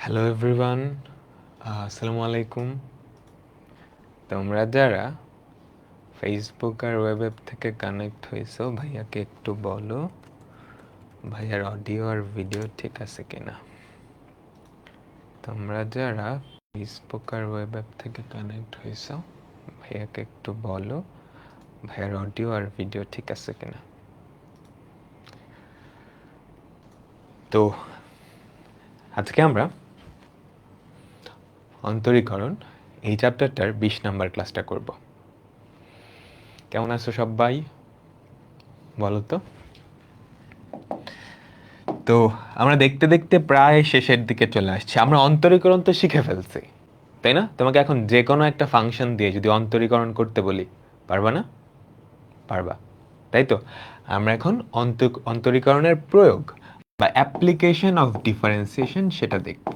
Hello everyone, আসসালামু আলাইকুম। তোমরা যারা ফেসবুক আর ওয়েব অ্যাপ থেকে কানেক্ট হয়েছো, ভাইয়াকে একটু বলো ভাইয়ার অডিও আর ভিডিও ঠিক আছে কিনা। তোমরা যারা ফেসবুক আর ওয়েব অ্যাপ থেকে কানেক্ট হয়েছো, ভাইয়াকে একটু বলো ভাইয়ার অডিও আর ভিডিও ঠিক আছে কিনা। তো আজকে আমরা অন্তরীকরণ এই চ্যাপ্টারটার 20 নাম্বার ক্লাসটা করব। কেমন আছো সবাই বলো তো। তো আমরা দেখতে দেখতে প্রায় শেষের দিকে চলে আসছি। আমরা অন্তরীকরণ তো শিখে ফেলছি, তাই না? তোমাকে এখন যে কোনো একটা ফাংশন দিয়ে যদি অন্তরীকরণ করতে বলি, পারবা না? পারবা, তাই তো? আমরা এখন অন্তরীকরণের প্রয়োগ বা অ্যাপ্লিকেশন অফ ডিফারেন্সিয়েশন সেটা দেখব।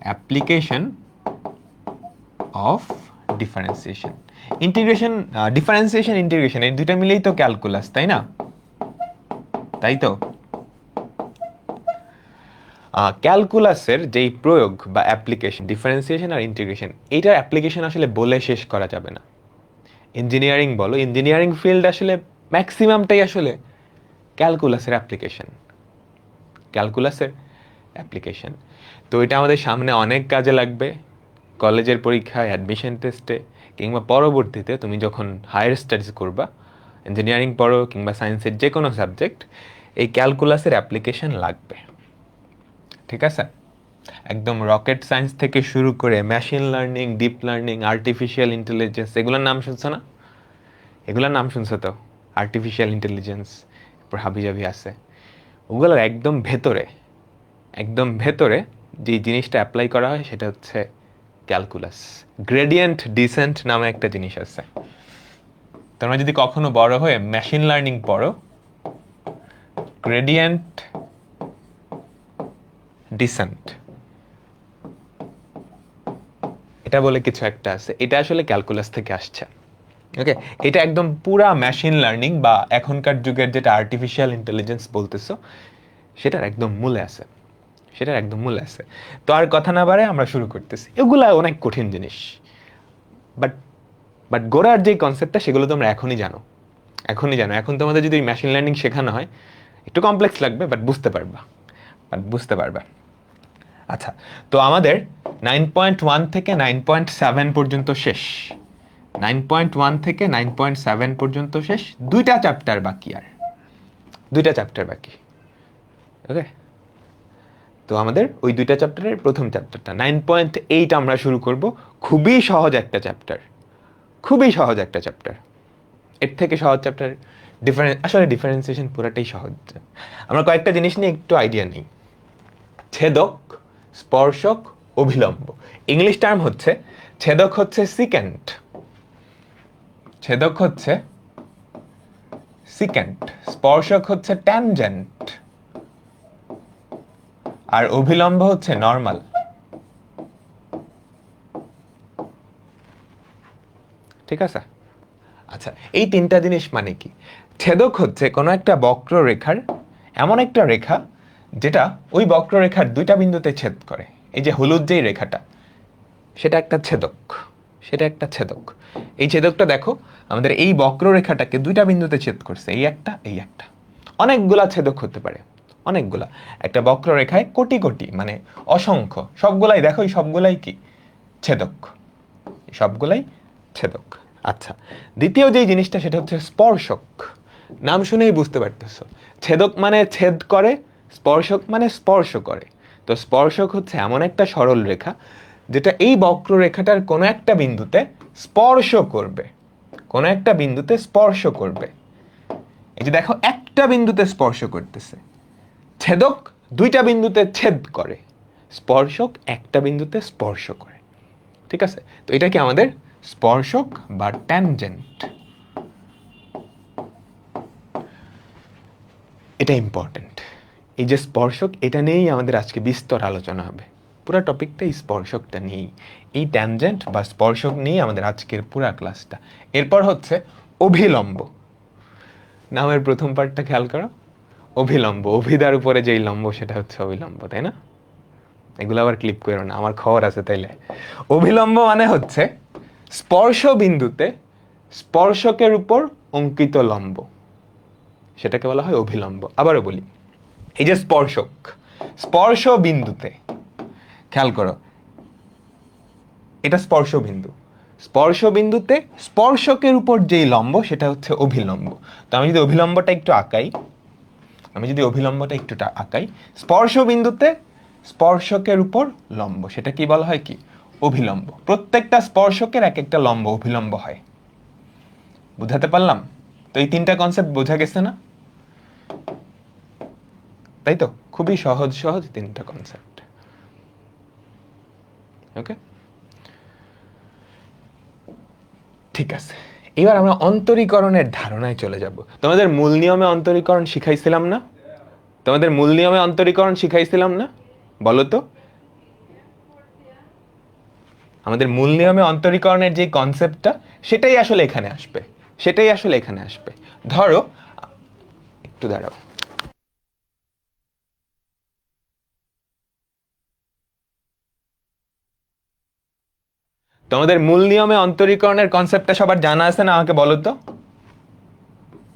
Application of differentiation, integration, differentiation integration এই দুইটা মিলেই তো ক্যালকুলাস, তাই না? তাই তো ক্যালকুলাসের যেই প্রয়োগ বা অ্যাপ্লিকেশন, ডিফারেন্সিয়েশন আর ইন্টিগ্রেশন, এইটার অ্যাপ্লিকেশন আসলে বলে শেষ করা যাবে না। ইঞ্জিনিয়ারিং বলো, ইঞ্জিনিয়ারিং ফিল্ড আসলে ম্যাক্সিমামটাই আসলে ক্যালকুলাসের অ্যাপ্লিকেশন, ক্যালকুলাসের অ্যাপ্লিকেশন। তো এটা আমাদের সামনে অনেক কাজে লাগবে, কলেজের পরীক্ষায়, অ্যাডমিশন টেস্টে, কিংবা পরবর্তীতে তুমি যখন হায়ার স্টাডিজ করবা, ইঞ্জিনিয়ারিং পড়ো কিংবা সায়েন্সের যে কোনো সাবজেক্ট, এই ক্যালকুলাসের অ্যাপ্লিকেশন লাগবে। ঠিক আছে? একদম রকেট সায়েন্স থেকে শুরু করে machine learning, deep learning, artificial intelligence, এগুলোর নাম শুনছো না? এগুলোর নাম শুনছো তো? আর্টিফিশিয়াল ইন্টেলিজেন্স, তারপর হাবিজাবি আছে। ওগুলোর একদম ভেতরে, একদম ভেতরে যে জিনিসটা অ্যাপ্লাই করা হয় সেটা হচ্ছে ক্যালকুলাস। গ্রেডিয়েন্ট ডিসেন্ট নামে একটা জিনিস আছে। তোমরা যদি কখনো বড় হয়ে মেশিন লার্নিং পড়ো, গ্রেডিয়েন্ট ডিসেন্ট এটা বলে কিছু একটা আছে, এটা আসলে ক্যালকুলাস থেকে আসছে। ওকে, এটা একদম পুরা মেশিন লার্নিং বা এখনকার যুগের যেটা আর্টিফিশিয়াল ইন্টেলিজেন্স বলতেছো, সেটার একদম মূলে আছে, সেটার একদম মূলে আছে। তো আর কথা না বাড়ে আমরা শুরু করতেছি। এগুলা অনেক কঠিন জিনিস, বাট বাট গোড়ার যে কনসেপ্টটা সেগুলো তোমরা এখনই জানো, এখনই জানো। এখন তোমাদের যদি মেশিন লার্নিং শেখানো হয়, একটু কমপ্লেক্স লাগবে, বাট বুঝতে পারবা, বাট বুঝতে পারবা। আচ্ছা, তো আমাদের 9.1 থেকে 9.7 পর্যন্ত শেষ। 9.1 থেকে 9.7 পর্যন্ত শেষ, দুইটা চ্যাপ্টার বাকি, আর দুইটা চ্যাপ্টার বাকি। ওকে, তো আমাদের ওই দুইটা চ্যাপ্টারের প্রথম চ্যাপ্টারটা 9.8 আমরা শুরু করব। খুবই সহজ একটা চ্যাপ্টার, খুবই সহজ একটা চ্যাপ্টার। এর থেকে সহজ চ্যাপ্টার আসলে ডিফারেন্সিয়েশন পুরাটাই সহজ। আমরা কয়েকটা জিনিস নিয়ে একটু আইডিয়া নেই। ছেদক, স্পর্শক, অভিলম্ব। ইংলিশ টার্ম হচ্ছে ছেদক হচ্ছে সিকেন্ট, ছেদক হচ্ছে সিকেন্ট, স্পর্শক হচ্ছে ট্যানজেন্ট, আর অভিলম্ব হচ্ছে নর্মাল। ঠিক আছে? আচ্ছা, এই তিনটা জিনিস মানে কি? ছেদক হচ্ছে কোনো একটা বক্ররেখার এমন একটা রেখা যেটা ওই বক্ররেখার দুইটা বিন্দুতে ছেদ করে। এই যে হলুদ যেই রেখাটা, সেটা একটা ছেদক, সেটা একটা ছেদক। এই ছেদকটা দেখো, আমাদের এই বক্ররেখাটাকে দুইটা বিন্দুতে ছেদ করছে, এই একটা, এই একটা। অনেকগুলা ছেদক হতে পারে, অনেকগুলা। একটা বক্ররেখায় কোটি কোটি, মানে অসংখ্য, সবগুলাই দেখো, এই সবগুলাই কি ছেদক, সবগুলাই ছেদক। আচ্ছা, দ্বিতীয় যেই জিনিসটা সেটা হচ্ছে স্পর্শক। নাম শুনেই বুঝতে পারতেছো, ছেদক মানে ছেদ করে, স্পর্শক মানে স্পর্শ করে। তো স্পর্শক হচ্ছে এমন একটা সরল রেখা যেটা এই বক্ররেখাটার কোনো একটা বিন্দুতে স্পর্শ করবে, কোনো একটা বিন্দুতে স্পর্শ করবে। এই যে দেখো, একটা বিন্দুতে স্পর্শ করতেছে। ছেদক দুইটা বিন্দুতে ছেদ করে, স্পর্শক একটা বিন্দুতে স্পর্শ করে। ঠিক আছে? তো এটা কি আমাদের স্পর্শক বা ট্যানজেন্ট। এটা ইম্পর্টেন্ট। এই যে স্পর্শক, এটা নিয়েই আমাদের আজকে বিস্তর আলোচনা হবে। পুরো টপিকটা এই স্পর্শকটা নিয়েই, এই ট্যানজেন্ট বা স্পর্শক নিয়ে আমাদের আজকের পুরা ক্লাসটা। এরপর হচ্ছে অভিলম্ব। নামের প্রথম পার্টটা খেয়াল করো, অভিলম্ব। অভিদার উপরে যেই লম্ব সেটা হচ্ছে অভিলম্ব, তাই না? এগুলো আবার ক্লিপ করো না, আমার খবর আছে তাইলে। অভিলম্ব মানে হচ্ছে স্পর্শ বিন্দুতে স্পর্শকের উপর অঙ্কিত লম্ব, সেটাকে বলা হয় অভিলম্ব। আবারও বলি, এই যে স্পর্শক, স্পর্শ বিন্দুতে, খেয়াল করো, এটা স্পর্শ বিন্দু, স্পর্শ বিন্দুতে স্পর্শকের উপর যেই লম্ব সেটা হচ্ছে অভিলম্ব। তো আমি যদি অভিলম্বটা একটু আঁকাই, স্পর্শ বিন্দুতে স্পর্শকের উপর লম্ব, সেটা কি বলা হয়? কি অভিলম্ব। প্রত্যেকটা স্পর্শকের এক একটা লম্ব অভিলম্ব হয়। বুঝাতে পারলাম? তো এই তিনটা কনসেপ্ট বোঝা গেছে না? তাই তো, খুবই সহজ সহজ তিনটা কনসেপ্ট। ওকে, ঠিক আছে। এবার আমরা অন্তরীকরণের ধারণায় চলে যাব। তোমাদের মূল নিয়মে অন্তরীকরণ শিখাইছিলাম না? বলো তো, আমাদের মূল নিয়মে অন্তরীকরণের যে কনসেপ্টটা, সেটাই আসলে এখানে আসবে। ধরো, একটু দাঁড়াও, তোমাদের মূল নিয়মে অন্তরীকরণের কনসেপ্টটা সবার জানা আছে না? আমাকে বলো তো।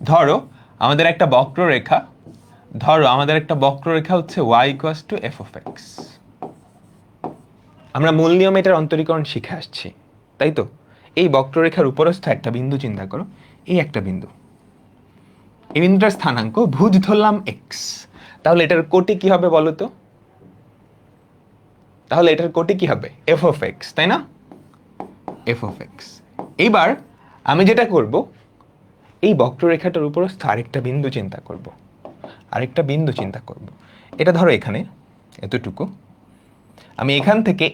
ধরো আমাদের একটা বক্ররেখা হচ্ছে y = f of x। আমরা মূল নিয়মে এটার অন্তরীকরণ শিখে আসছি, তাই তো? এই বক্ররেখার উপরস্থ একটা বিন্দু চিন্তা করো, এই একটা বিন্দু, এই বিন্দুটার স্থানাঙ্ক ভুজ ধরলাম x। তাহলে এটার কোটি কি হবে বলো তো? f of x, তাই না? f of x। এইবার আমি যেটা করব, এই বক্ররেখাটার উপরস্থ আরেকটা বিন্দু চিন্তা করব। এটা ধরো এখানে এতটুকু। আমি এখান থেকে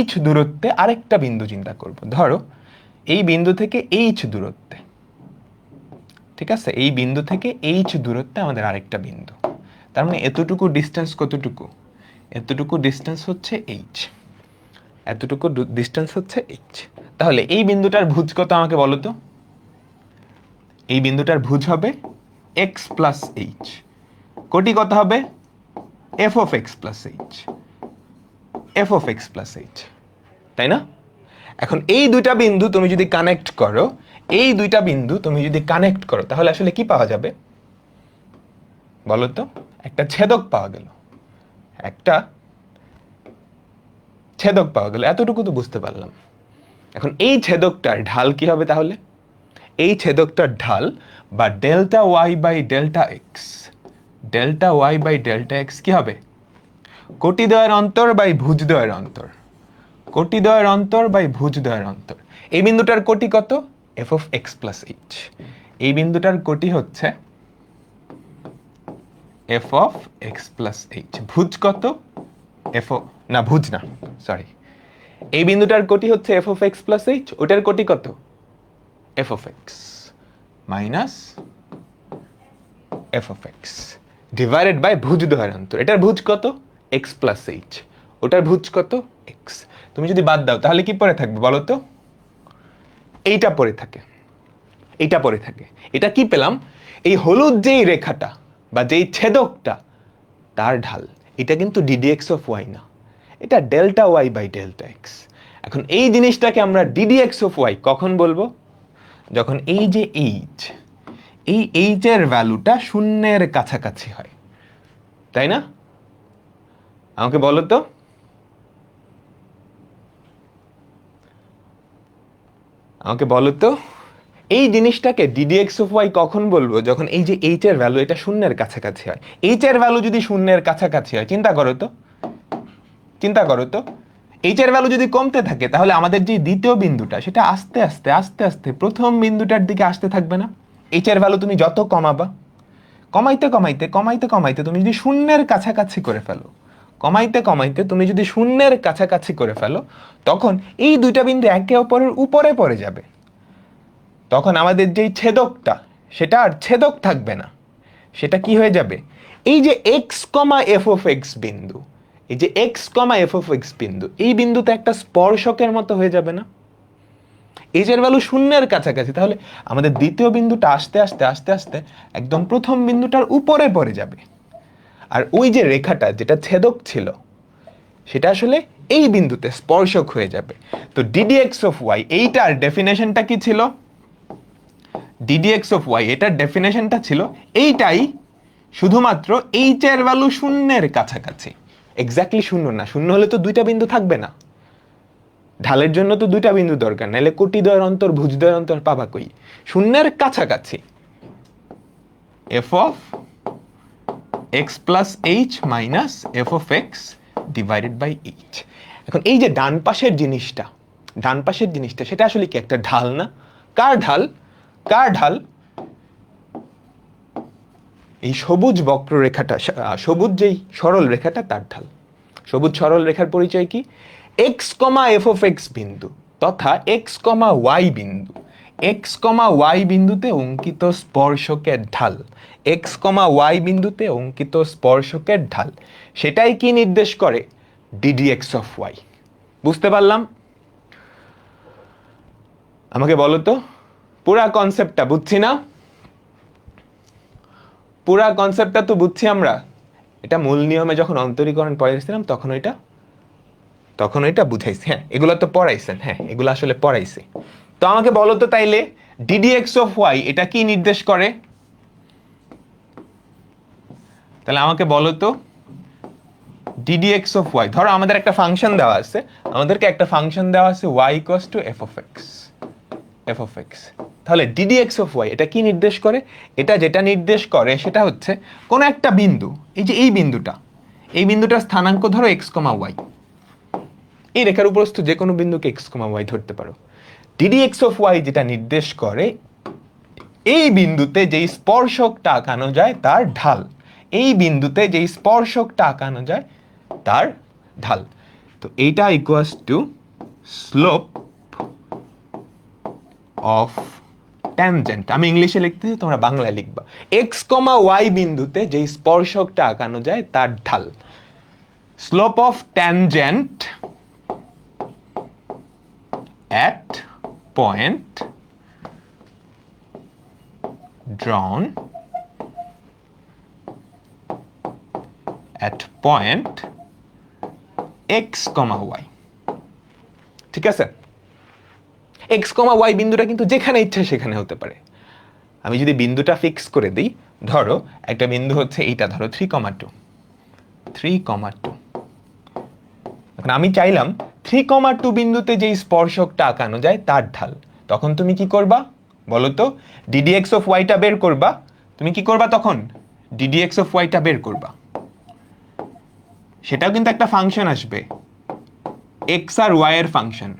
h দূরত্বে আরেকটা বিন্দু চিন্তা করব। ধরো এই বিন্দু থেকে h দূরত্বে, ঠিক আছে? এই বিন্দু থেকে h দূরত্বে আমাদের আরেকটা বিন্দু। তার মানে এতটুকু ডিসটেন্স কতটুকু? এতটুকু ডিসটেন্স হচ্ছে h। তাহলে এই বিন্দুটার ভুজ কত আমাকে বলো তো? এই বিন্দুটার ভুজ হবে x plus h। কোটি কত হবে? f of x plus h, তাই না? এখন এই দুইটা বিন্দু তুমি যদি কানেক্ট করো, তাহলে আসলে কি পাওয়া যাবে বলো তো? একটা ছেদক পাওয়া গেল। এতটুকু তো বুঝতে পারলাম। এখন এই ছেদকটার ঢাল কি হবে তাহলে? এই ছেদকটার ঢাল বা delta y by delta X কি হবে? কোটিদ্বয়ের অন্তর বাই ভুজদ্বয়ের অন্তর। এই বিন্দুটার কোটি কত? f of x plus h। এই বিন্দুটার কোটি হচ্ছে f of x plus h। ভুজ কত? এই বিন্দুটার কোটি হচ্ছে f of x plus h, ওটার কোটি কত? f of x minus f of x divided by ভুজদ্বয়ের অন্তর। এটার ভুজ কত? x plus h, ওটার ভুজ কত? x। তুমি যদি বাদ দাও তাহলে কি পড়ে থাকবে বলো তো? এইটা পড়ে থাকে। এটা কি পেলাম? এই হলুদ যেই রেখাটা বা যেই ছেদকটা, তার ঢাল। এটা কিন্তু ddx of y না, এটা delta y by delta X. এখন এই জিনিসটাকে আমরা ddx of y কখন বলবো? যখন এই যে এই h এর ভ্যালুটা শূন্যের কাছাকাছি হয়, তাই না? আমাকে বলো তো, এই জিনিসটাকে ddx of y কখন বলবো? যখন এই যে h এর ভ্যালু এটা শূন্যের কাছাকাছি হয়। h এর ভ্যালু যদি শূন্যের কাছাকাছি হয়, চিন্তা করো তো, h এর ভ্যালু যদি কমতে থাকে, তাহলে আমাদের যে দ্বিতীয় বিন্দুটা, সেটা আস্তে আস্তে প্রথম বিন্দুটার দিকে আসতে থাকবে না? h এর ভ্যালু তুমি যত কমাবা, কমাইতে তুমি যদি শূন্যের কাছাকাছি করে ফেলো, তখন এই দুইটা বিন্দু একে অপরের উপরে পড়ে যাবে। তখন আমাদের যেই ছেদকটা, সেটা আর ছেদক থাকবে না, সেটা কি হয়ে যাবে? এই যে x, f of x বিন্দু, এই বিন্দুতে একটা স্পর্শকের মতো হয়ে যাবে না? h এর ভ্যালু শূন্যের কাছাকাছি, তাহলে আমাদের দ্বিতীয় বিন্দুটা আস্তে আস্তে একদম প্রথম বিন্দুটার উপরে পড়ে যাবে। আর ওই যে রেখাটা যেটা ছেদক ছিল সেটা আসলে এই বিন্দুতে স্পর্শক হয়ে যাবে। তো ডিডিএক্স অফ ওয়াই এইটার ডেফিনেশনটা কি ছিল? ডিডিএক্স অফ ওয়াই এটার ডেফিনেশনটা ছিল এইটাই, শুধুমাত্র এইচ এর ভ্যালু শূন্যের কাছাকাছি। এক্স্যাক্টলি শূন্য না, শূন্য হলে তো দুইটা বিন্দু থাকবে না, ঢালের জন্য তো দুইটা বিন্দু দরকার, নাহলে কোটিদ্বয়ের অন্তর ভুজদ্বয়ের অন্তর পাবা কই? শূন্যের কাছাকাছি F of X plus H minus F of X divided by H. এখন এই যে ডান পাশের জিনিসটা সেটা আসলে কি একটা ঢাল না? কার ঢাল? এই সবুজ বক্ররেখাটা, সবুজ যেই সরল রেখাটা তার ঢাল। সবুজ সরল রেখার পরিচয় কি? X comma F of x বিন্দু তথা এক্স কমা ওয়াই বিন্দু, এক্স কমা ওয়াই বিন্দুতে অঙ্কিত স্পর্শকের ঢাল, এক্স কমা ওয়াই বিন্দুতে অঙ্কিত স্পর্শকের ঢাল, সেটাই কি নির্দেশ করে? D d x of Y. বুঝতে পারলাম? আমাকে বলো তো, পুরা কনসেপ্টটা বুঝছি না? পুরা কনসেপ্টটা তো বুঝছি আমরা। এটা মূল নিয়মে যখন অন্তরীকরণ পড়াইছিলাম তখন এটা বুঝাইছি। হ্যাঁ, এগুলো তো পড়াইছেন, হ্যাঁ এগুলো আসলে পড়াইছে। তো আমাকে বলো তো তাইলে ডিডিএক্স অফ ওয়াই এটা কি নির্দেশ করে? তাহলে আমাকে বলো তো ডিডিএক্স অফ ওয়াই, ধরো আমাদের একটা ফাংশন দেওয়া আছে, Y equals to F of X. তাহলে ডিডিএক্স অফ ওয়াই এটা কি নির্দেশ করে? এটা যেটা নির্দেশ করে সেটা হচ্ছে কোন একটা বিন্দু, এই যে এই বিন্দুটার স্থানাঙ্ক ধরো এক্স কমা ওয়াই, এই রেখার উপরস্থ যে কোনো বিন্দুকে এক্স কমা ওয়াই ধরতে পারো। ডিডিএক্স অফ ওয়াই যেটা নির্দেশ করে এই বিন্দুতে যেই স্পর্শকটা আঁকানো যায় তার ঢাল, এই বিন্দুতে যেই স্পর্শকটা আঁকানো যায় তার ঢাল। তো এইটা equals to slope of tangent. আমি ইংলিশে লিখতেছি, তোমরা বাংলায় লিখবা। এক্স কমা ওয়াই বিন্দুতে যেই স্পর্শকটা আঁকানো যায় তার ঢাল, slope of tangent at point drawn at point x, y। ঠিক আছে? x, y বিন্দুটা কিন্তু যেখানে ইচ্ছা সেখানে হতে পারে। আমি যদি বিন্দুটা ফিক্স করে দিই, ধরো একটা বিন্দু হচ্ছে এইটা, ধরো 3,2। এখন আমি চাইলাম 3,2 বিন্দুতে যেই স্পর্শকটা আঁকানো যায় তার ঢাল, তখন তুমি কি করবা বলো তো? ডিডিএক্স অফ ওয়াইটা বের করবা। তুমি কি করবা তখন? ডিডিএক্স অফ ওয়াইটা বের করবা। সেটাও কিন্তু একটা ফাংশন আসবে, এক্স আর ওয়াই এর ফাংশন।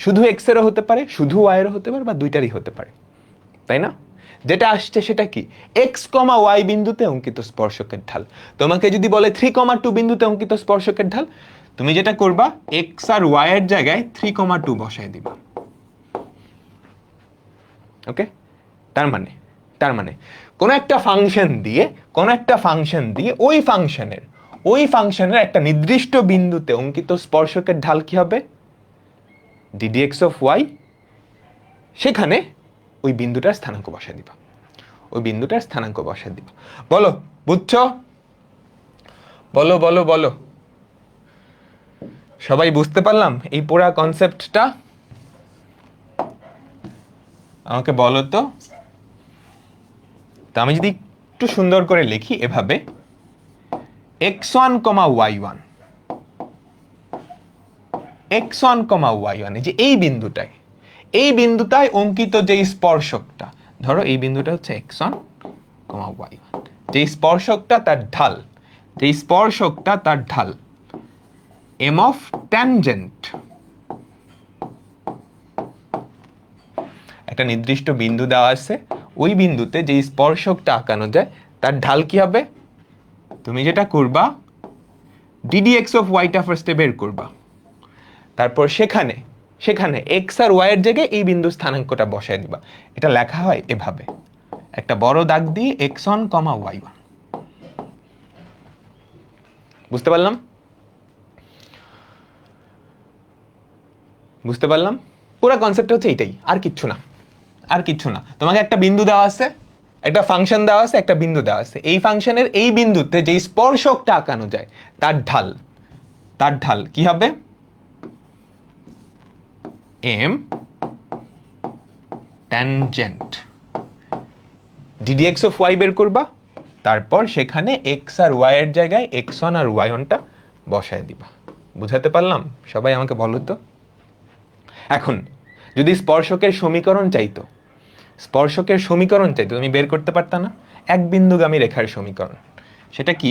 শুধু এক্স এরও হতে পারে, শুধু ওয়াই এরও হতে পারে, বা দুইটারই হতে পারে, তাই না? যেটা আসছে সেটা কি? এক্স কমা ওয়াই বিন্দুতে অঙ্কিত স্পর্শকের ঢাল। তোমাকে যদি বলে 3,2 বিন্দুতে অঙ্কিত স্পর্শকের ঢাল, তুমি যেটা করবা এক্স আর ওয়াই এর জায়গায় 3,2 বসায় দিবা। ওকে? তার মানে কোন একটা ফাংশন দিয়ে ওই ফাংশনের একটা নির্দিষ্ট বিন্দুতে অঙ্কিত স্পর্শকের ঢাল কি হবে? D d x of y. সেখানে ওই বিন্দুটার স্থানাঙ্ক বসায় দিবা, বলো বুঝছো? বলো সবাই বুঝতে পারলাম এই পুরা কনসেপ্টটা? আমাকে বলো তো। আমি যদি একটু সুন্দর করে লিখি এভাবে, x1, y1, যে এই বিন্দুটায় অঙ্কিত যে স্পর্শকটা, ধরো এই বিন্দুটা হচ্ছে x1, y1, যে স্পর্শকটা তার ঢাল m অফ ট্যানজেন্ট, একটা নির্দিষ্ট বিন্দু দেওয়া আছে, ওই বিন্দুতে যে স্পর্শকটা আঁকানো যায় তার ঢাল কি হবে? তুমি যেটা করবা ডিডিএক্স অফ ওয়াইটা ফার্স্টে বের করবা, তারপর সেখানে এক্স আর ওয়াই এর জায়গায় এই বিন্দু স্থানাঙ্কটা বসায় দিবা। এটা লেখা হয় এভাবে, একটা বড় দাগ দিয়ে x1, y1। বুঝতে পারলাম? পুরো কনসেপ্ট হচ্ছে এইটাই, আর কিচ্ছু না। তোমাকে একটা বিন্দু দেওয়া আছে, একটা ফাংশন দেওয়া আছে, একটা বিন্দু দেওয়া আছে, এই ফাংশনের এই বিন্দুতে যে স্পর্শকটা আঁকানো যায় তার ঢাল কি হবে? M tangent ddx of y বের করবা, তারপর সেখানে x আর y এর জায়গায় x1 আর y1টা বসায় দিবা। বুঝাতে পারলাম? সবাই আমাকে বলো তো। এখন যদি স্পর্শকের সমীকরণ চাইতো, তুমি বের করতে পারতা না? এক বিন্দুগামী রেখার সমীকরণ, সেটা কি?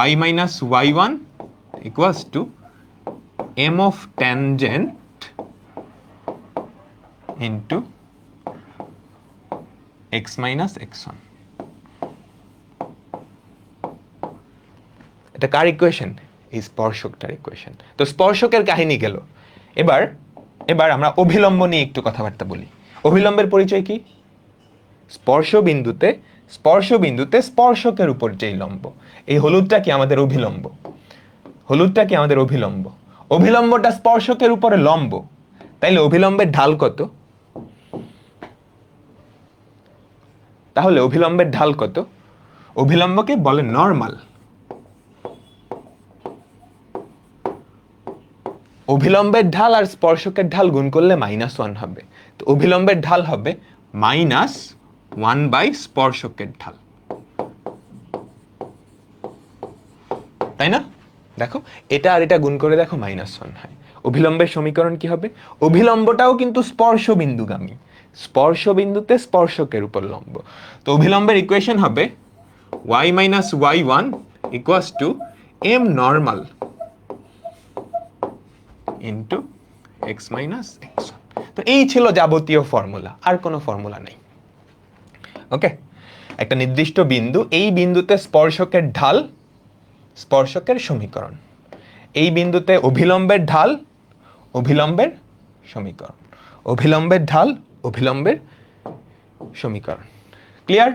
y minus y1 equals two m of tangent into x minus x1। এটা কার ইকুয়েশন? এই স্পর্শকটার ইকুয়েশন। তো স্পর্শকের কাহিনী গেল। এবার আমরা অভিলম্ব নিয়ে একটু কথাবার্তা বলি। অভিলম্বের পরিচয় কি? স্পর্শ বিন্দুতে স্পর্শকের উপর যেই লম্ব, এই হলুদটা কি আমাদের অভিলম্ব? অভিলম্বটা স্পর্শকের উপরে লম্ব, তাইলে অভিলম্বের ঢাল কত? তাহলে অভিলম্বের ঢাল কত? অভিলম্বকে বলে নরমাল। অভিলম্বের ঢাল আর স্পর্শকের ঢাল গুণ করলে -1 হবে। তো অভিলম্বের ঢাল হবে -1 বাই স্পর্শকের ঢাল, তাই না? দেখো এটা আর এটা গুণ করে দেখো -1 হয়। অভিলম্বের সমীকরণ কি হবে? অভিলম্বটাও কিন্তু স্পর্শ বিন্দুগামী, স্পর্শ বিন্দুতে স্পর্শকের উপর লম্ব। তো অভিলম্বের ইকুয়েশন হবে y minus y1 equals two m normal into x minus x1। তো এই ছিল যাবতীয় ফর্মুলা, আর কোনো ফর্মুলা নেই। ওকে, একটা নির্দিষ্ট বিন্দু, এই বিন্দুতে স্পর্শকের ঢাল, স্পর্শকের সমীকরণ, এই বিন্দুতে অভিলম্বের ঢাল, অভিলম্বের সমীকরণ, অভিলম্বের ঢাল, অভিলম্বের সমীকরণ। ক্লিয়ার?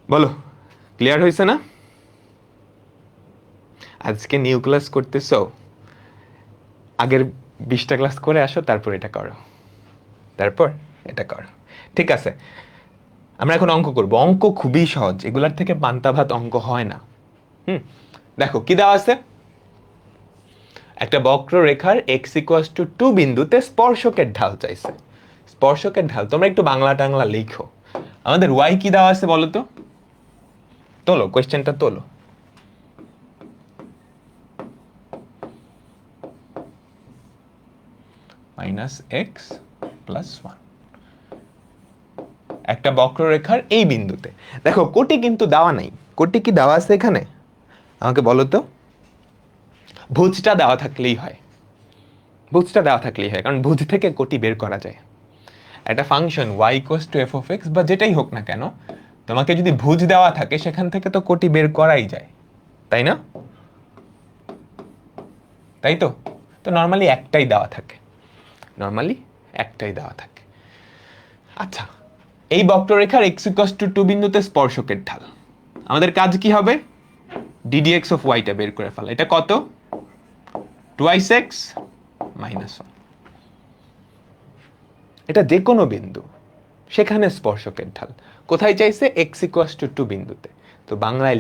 বলো, ক্লিয়ার হয়েছে না? আজকে নিউ ক্লাস করতেছ, আগের 20টা ক্লাস করে আসো, তারপর এটা করো, ঠিক আছে? আমরা এখন অঙ্ক করব। অঙ্ক খুবই সহজ, এগুলার থেকে পান্তা ভাত অঙ্ক হয় না। দেখো কি দেওয়া আছে? একটা বক্ররেখার x ইকুয়ালস টু 2 বিন্দুতে স্পর্শকের ঢাল চাইছে। স্পর্শকের ঢাল তোমরা একটু বাংলা টাংলা লিখো। আমাদের y কি দেওয়া আছে বলো তো? তোলো কোয়েশ্চেনটা, তোলো। -x + 1। একটা বক্ররেখার এই বিন্দুতে, দেখো কোটি কিন্তু দেওয়া নাই। কোটি কি দেওয়া আছে এখানে? আমাকে বলো তো। ভুজটা দেওয়া থাকলেই হয়, কারণ ভুজ থেকে কোটি বের করা যায়। একটা ফাংশন y = f(x) বা যেটাই হোক না কেন, তোমাকে যদি ভুজ দেওয়া থাকে সেখান থেকে তো কোটি বের করাই যায়, তাই না? তাই তো। তো নর্মালি একটাই দেওয়া থাকে, আচ্ছা, এই বক্ররেখার x = 2 বিন্দুতে স্পর্শকের ঢাল। আমাদের কাজ কি হবে? ddx অফ y টা বের করে ফেলা। এটা কত? 2x - 1। এটা যে কোনো বিন্দু, সেখানে স্পর্শকের ঢাল কোথায় চাইছে? x = 2 বিন্দুতে। তো বাংলায়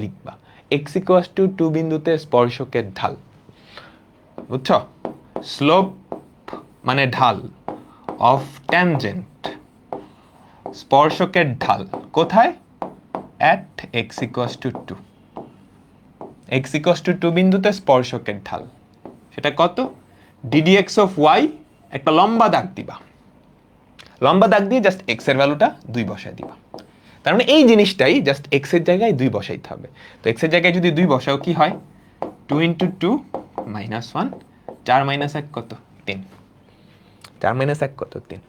লিখবা x = 2 বিন্দুতে স্পর্শকের ঢাল। বুঝছো? স্লোপ মানে ঢাল, অফ ট্যানজেন্ট স্পর্শকের ঢাল কোথায়? at x = 2। x = 2 বিন্দুতে স্পর্শকের ঢাল সেটা কত? ddx অফ y, একটা লম্বা দাগ দিবা, লম্বা দাগ দিয়ে জাস্ট x এর ভ্যালুটা 2 বসায় দিবা। তার মানে এই জিনিসটাই জাস্ট x এর জায়গায় 2 বসাইতে হবে। তো x এর জায়গায় যদি 2 বসাও কি হয়? 2 × 2 - 1, 4 - 1 কত? 3। 4 - 1 কত? 3।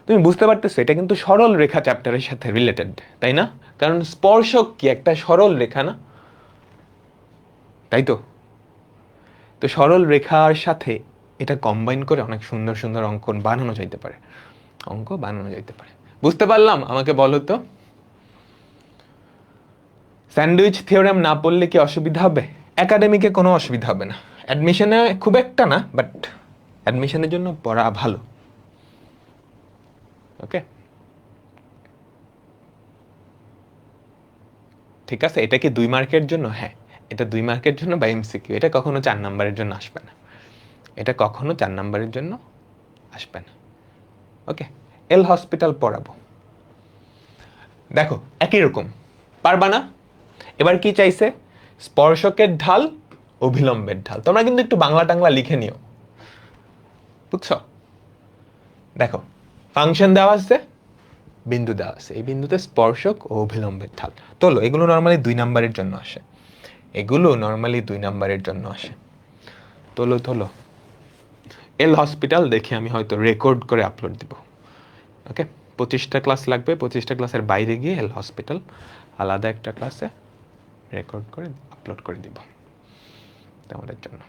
তুমি বুঝতে পারতেছো এটা কিন্তু সরল রেখা চ্যাপ্টারের সাথে রিলেটেড, তাই না? কারণ স্পর্শক কি একটা সরল রেখা না? তাই তো। তো সরল রেখার সাথে এটা কম্বাইন করে অনেক সুন্দর সুন্দর অঙ্ক বানানো যাইতে পারে। বুঝতে পারলাম? আমাকে বলো তো, স্যান্ডউইচ থিওরেম না পড়লে কি অসুবিধা হবে? একাডেমিকে কোনো অসুবিধা হবে না, অ্যাডমিশনে খুব একটা না, বাট অ্যাডমিশনের জন্য পড়া ভালো। ওকে, ঠিক আছে। এটা কি 2 মার্কের জন্য? হ্যাঁ, এটা 2 মার্কের জন্য বা এমসিকিউ। এটা কখনো 4 নাম্বারের জন্য আসবে না, এটা কখনো 4 নাম্বারের জন্য আসবে না। ওকে, এল হসপিটাল পড়াবো। দেখো একই রকম, পারবা না? এবার কি চাইছে? স্পর্শকের ঢাল, অভিলম্বের ঢাল। তোমরা কিন্তু একটু বাংলা টাংলা লিখে নিও, বুঝছো? দেখো ফাংশন দেওয়া আছে, বিন্দু দেওয়া আছে, এই বিন্দুতে স্পর্শক ও অভিলম্বের ঢাল। তোলো, এগুলো নর্মালি 2 নাম্বারের জন্য আসে, এগুলো নর্মালি 2 নাম্বারের জন্য আসে। তোলো তোলো, এল হসপিটাল দেখি আমি হয়তো রেকর্ড করে আপলোড দিব। ওকে, 25টা ক্লাস লাগবে, 25টা ক্লাসের বাইরে গিয়ে এল হসপিটাল আলাদা একটা ক্লাসে রেকর্ড করে আপলোড করে দিব তোমাদের জন্য।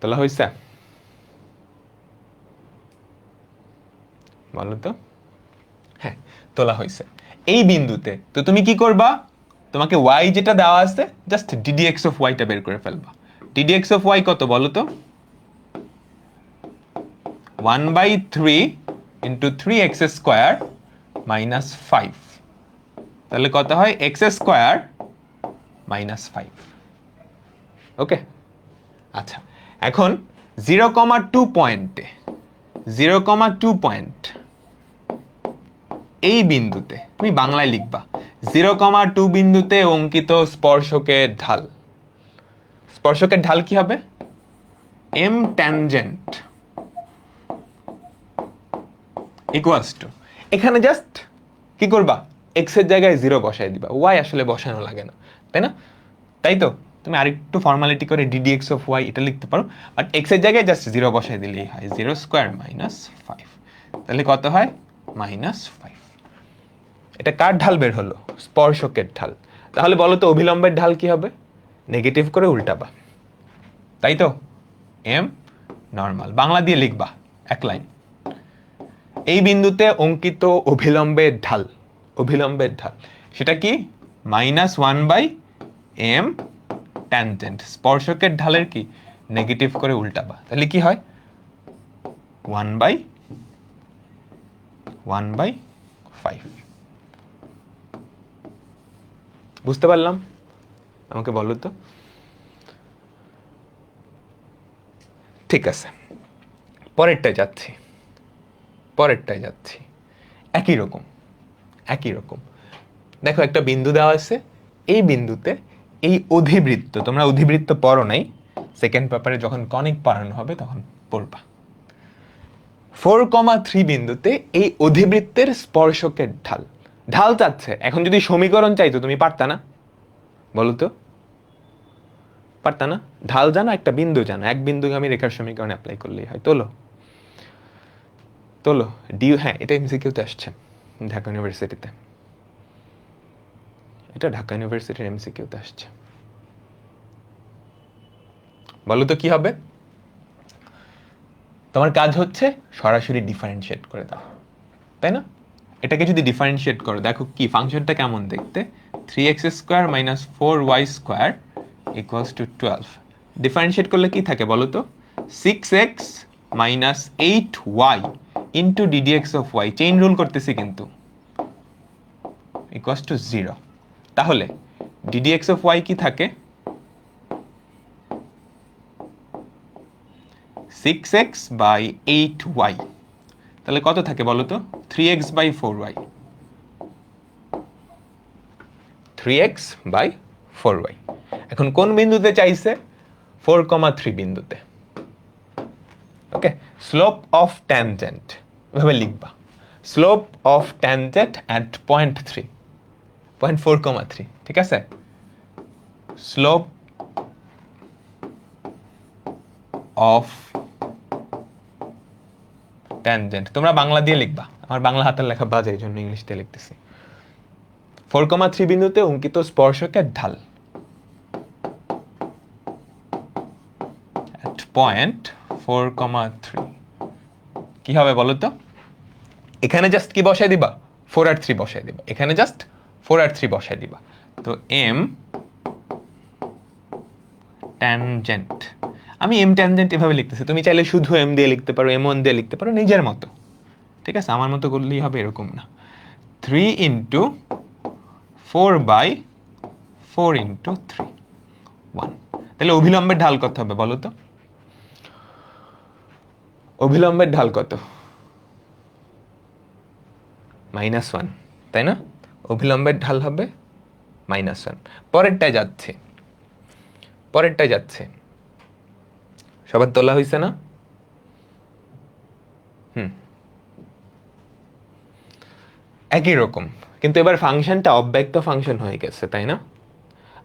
তোলা হয়েছে? বলো তো। হ্যাঁ, তোলা হয়েছে। এই বিন্দুতে তো তুমি কি করবা? তোমাকে ওয়াই যেটা দেওয়া আছে, জাস্ট ডিডিএক্স অফ ওয়াইটা বের করে ফেলবা। ডিডিএক্স অফ ওয়াই কত বলো তো? 1/3 ইন্টু 3x স্কোয়ার মাইনাস 5। তাহলে কত হয়? x square minus 5। ওকে, আচ্ছা, এখন 0,2 পয়েন্টে, 0,2 পয়েন্ট এই বিন্দুতে তুমি বাংলায় লিখবা 0,2 বিন্দুতে অঙ্কিত স্পর্শকের ঢাল। স্পর্শকের ঢাল কি হবে? m ট্যানজেন্ট ইকুয়ালস টু, এখানে জাস্ট কি করবা? x এর জায়গায় 0 বসাই দিবা, y আসলে বসানো লাগে না, তাই না? তাই তো, তুমি আরেকটু ফর্মালিটি করে ডিডিএক্স অফ ওয়াই এটা লিখতে পারো, বাট x এর জায়গায় জাস্ট 0 বসাই দিলেই হয়। 0 স্কোয়ার মাইনাস 5, তাহলে কত হয়? মাইনাস 5। এটা কার ঢাল বের হলো? স্পর্শকের ঢাল। তাহলে বলো তো অভিলম্বের ঢাল কি হবে? নেগেটিভ করে উল্টাবা, তাই তো? এম নর্মাল বাংলা দিয়ে লিখবা, এক লাইন। এই বিন্দুতে অঙ্কিত অভিলম্বের ঢাল, অভিলম্বের ঢাল সেটা কি? -1/m tangent. স্পর্শকের ঢালের কি? নেগেটিভ করে উল্টাবা, তাহলে কি হয়? 1/1/5। বুঝতে পারলাম? আমাকে বলো তো। ঠিক আছে, পরেরটায় যাচ্ছি, পরেরটায় যাচ্ছি। একই রকম, একই রকম। দেখো একটা বিন্দু দেওয়া আছে, এই বিন্দুতে এই অধিবৃত্ত, তোমরা অধিবৃত্ত পড়ো নাই, সেকেন্ড পেপারে যখন কনিক পড়ানো হবে তখন পড়বা। 4,3 বিন্দুতে এই অধিবৃত্তের স্পর্শকের ঢাল, ঢাল চাচ্ছে। এখন যদি সমীকরণ চাইতো তুমি পারতা না? বলো তো, পারতা না? ঢাল জানো, একটা বিন্দু জানো, এক বিন্দুগামী রেখার সমীকরণ অ্যাপ্লাই করলেই হয়। তোলো তোলো, হ্যাঁ এটা এমসিকিউতে আসছে ঢাকা ইউনিভার্সিটিতে, এটা ঢাকা ইউনিভার্সিটির এমসিকিউতে আসছে। বলো তো কি হবে? তোমার কাজ হচ্ছে সরাসরি ডিফারেন্সিয়েট করে দাও, তাই না? এটাকে যদি ডিফারেন্সিয়েট করো, দেখো কি ফাংশনটা কেমন দেখতে? 3x square minus 4y square equals to 12। Differentiate করলে কি থাকে বলো তো? 6x minus 8y into ddx of y, chain rule করতেছি কিন্তু, ইকুয়ালস টু 0। তাহলে ডিডিএক্স অফ ওয়াই কি থাকে? 6x by 8y। তাহলে কত থাকে বলো তো? 3x by 4y, 3x by 4y। এখন কোন বিন্দুতে চাইছে? 4,3 বিন্দুতে। ওকে, স্লোপ অফ ট্যানজেন্ট এভাবে লিখবা, slope of tangent at point 3, point 4,3, ঠিক আছে? স্লোপ অফ ট্যানজেন্ট তোমরা বাংলা দিয়ে লিখবা, আমার বাংলা হাতের লেখা বাজে, এই জন্য ইংলিশ দিয়ে লিখতেছি। 4,3 বিন্দুতে অঙ্কিত স্পর্শকের ঢাল at point 4,3 কি হবে বলো তো? এখানে জাস্ট কি বসাই দিবা? 4 আর 3 বসাই দিবা, এখানে জাস্ট 4 আর 3 বসাই দিবা। তো m ট্যানজেন্ট, আমি এম ট্যানজেন্ট এভাবে লিখতেছি, তুমি চাইলে শুধু এম দিয়ে লিখতে পারো, এম ওয়ান দিয়ে লিখতে পারো, নিজের মতো। ঠিক আছে, আমার মতো করলেই হবে এরকম না। 3 ইন্টু 4/4 ইন্টু 3 1। তাহলে অভিলম্বের ঢাল কত হবে বলো তো? অভিলম্বের ঢাল কত? -1, তাই না? অভিলম্বের ঢাল হবে -1। পরেরটায় যাচ্ছে। সবার তোলা হয়েছে না? একই রকম, কিন্তু এবার ফাংশনটা অব্যক্ত ফাংশন হয়ে গেছে, তাই না?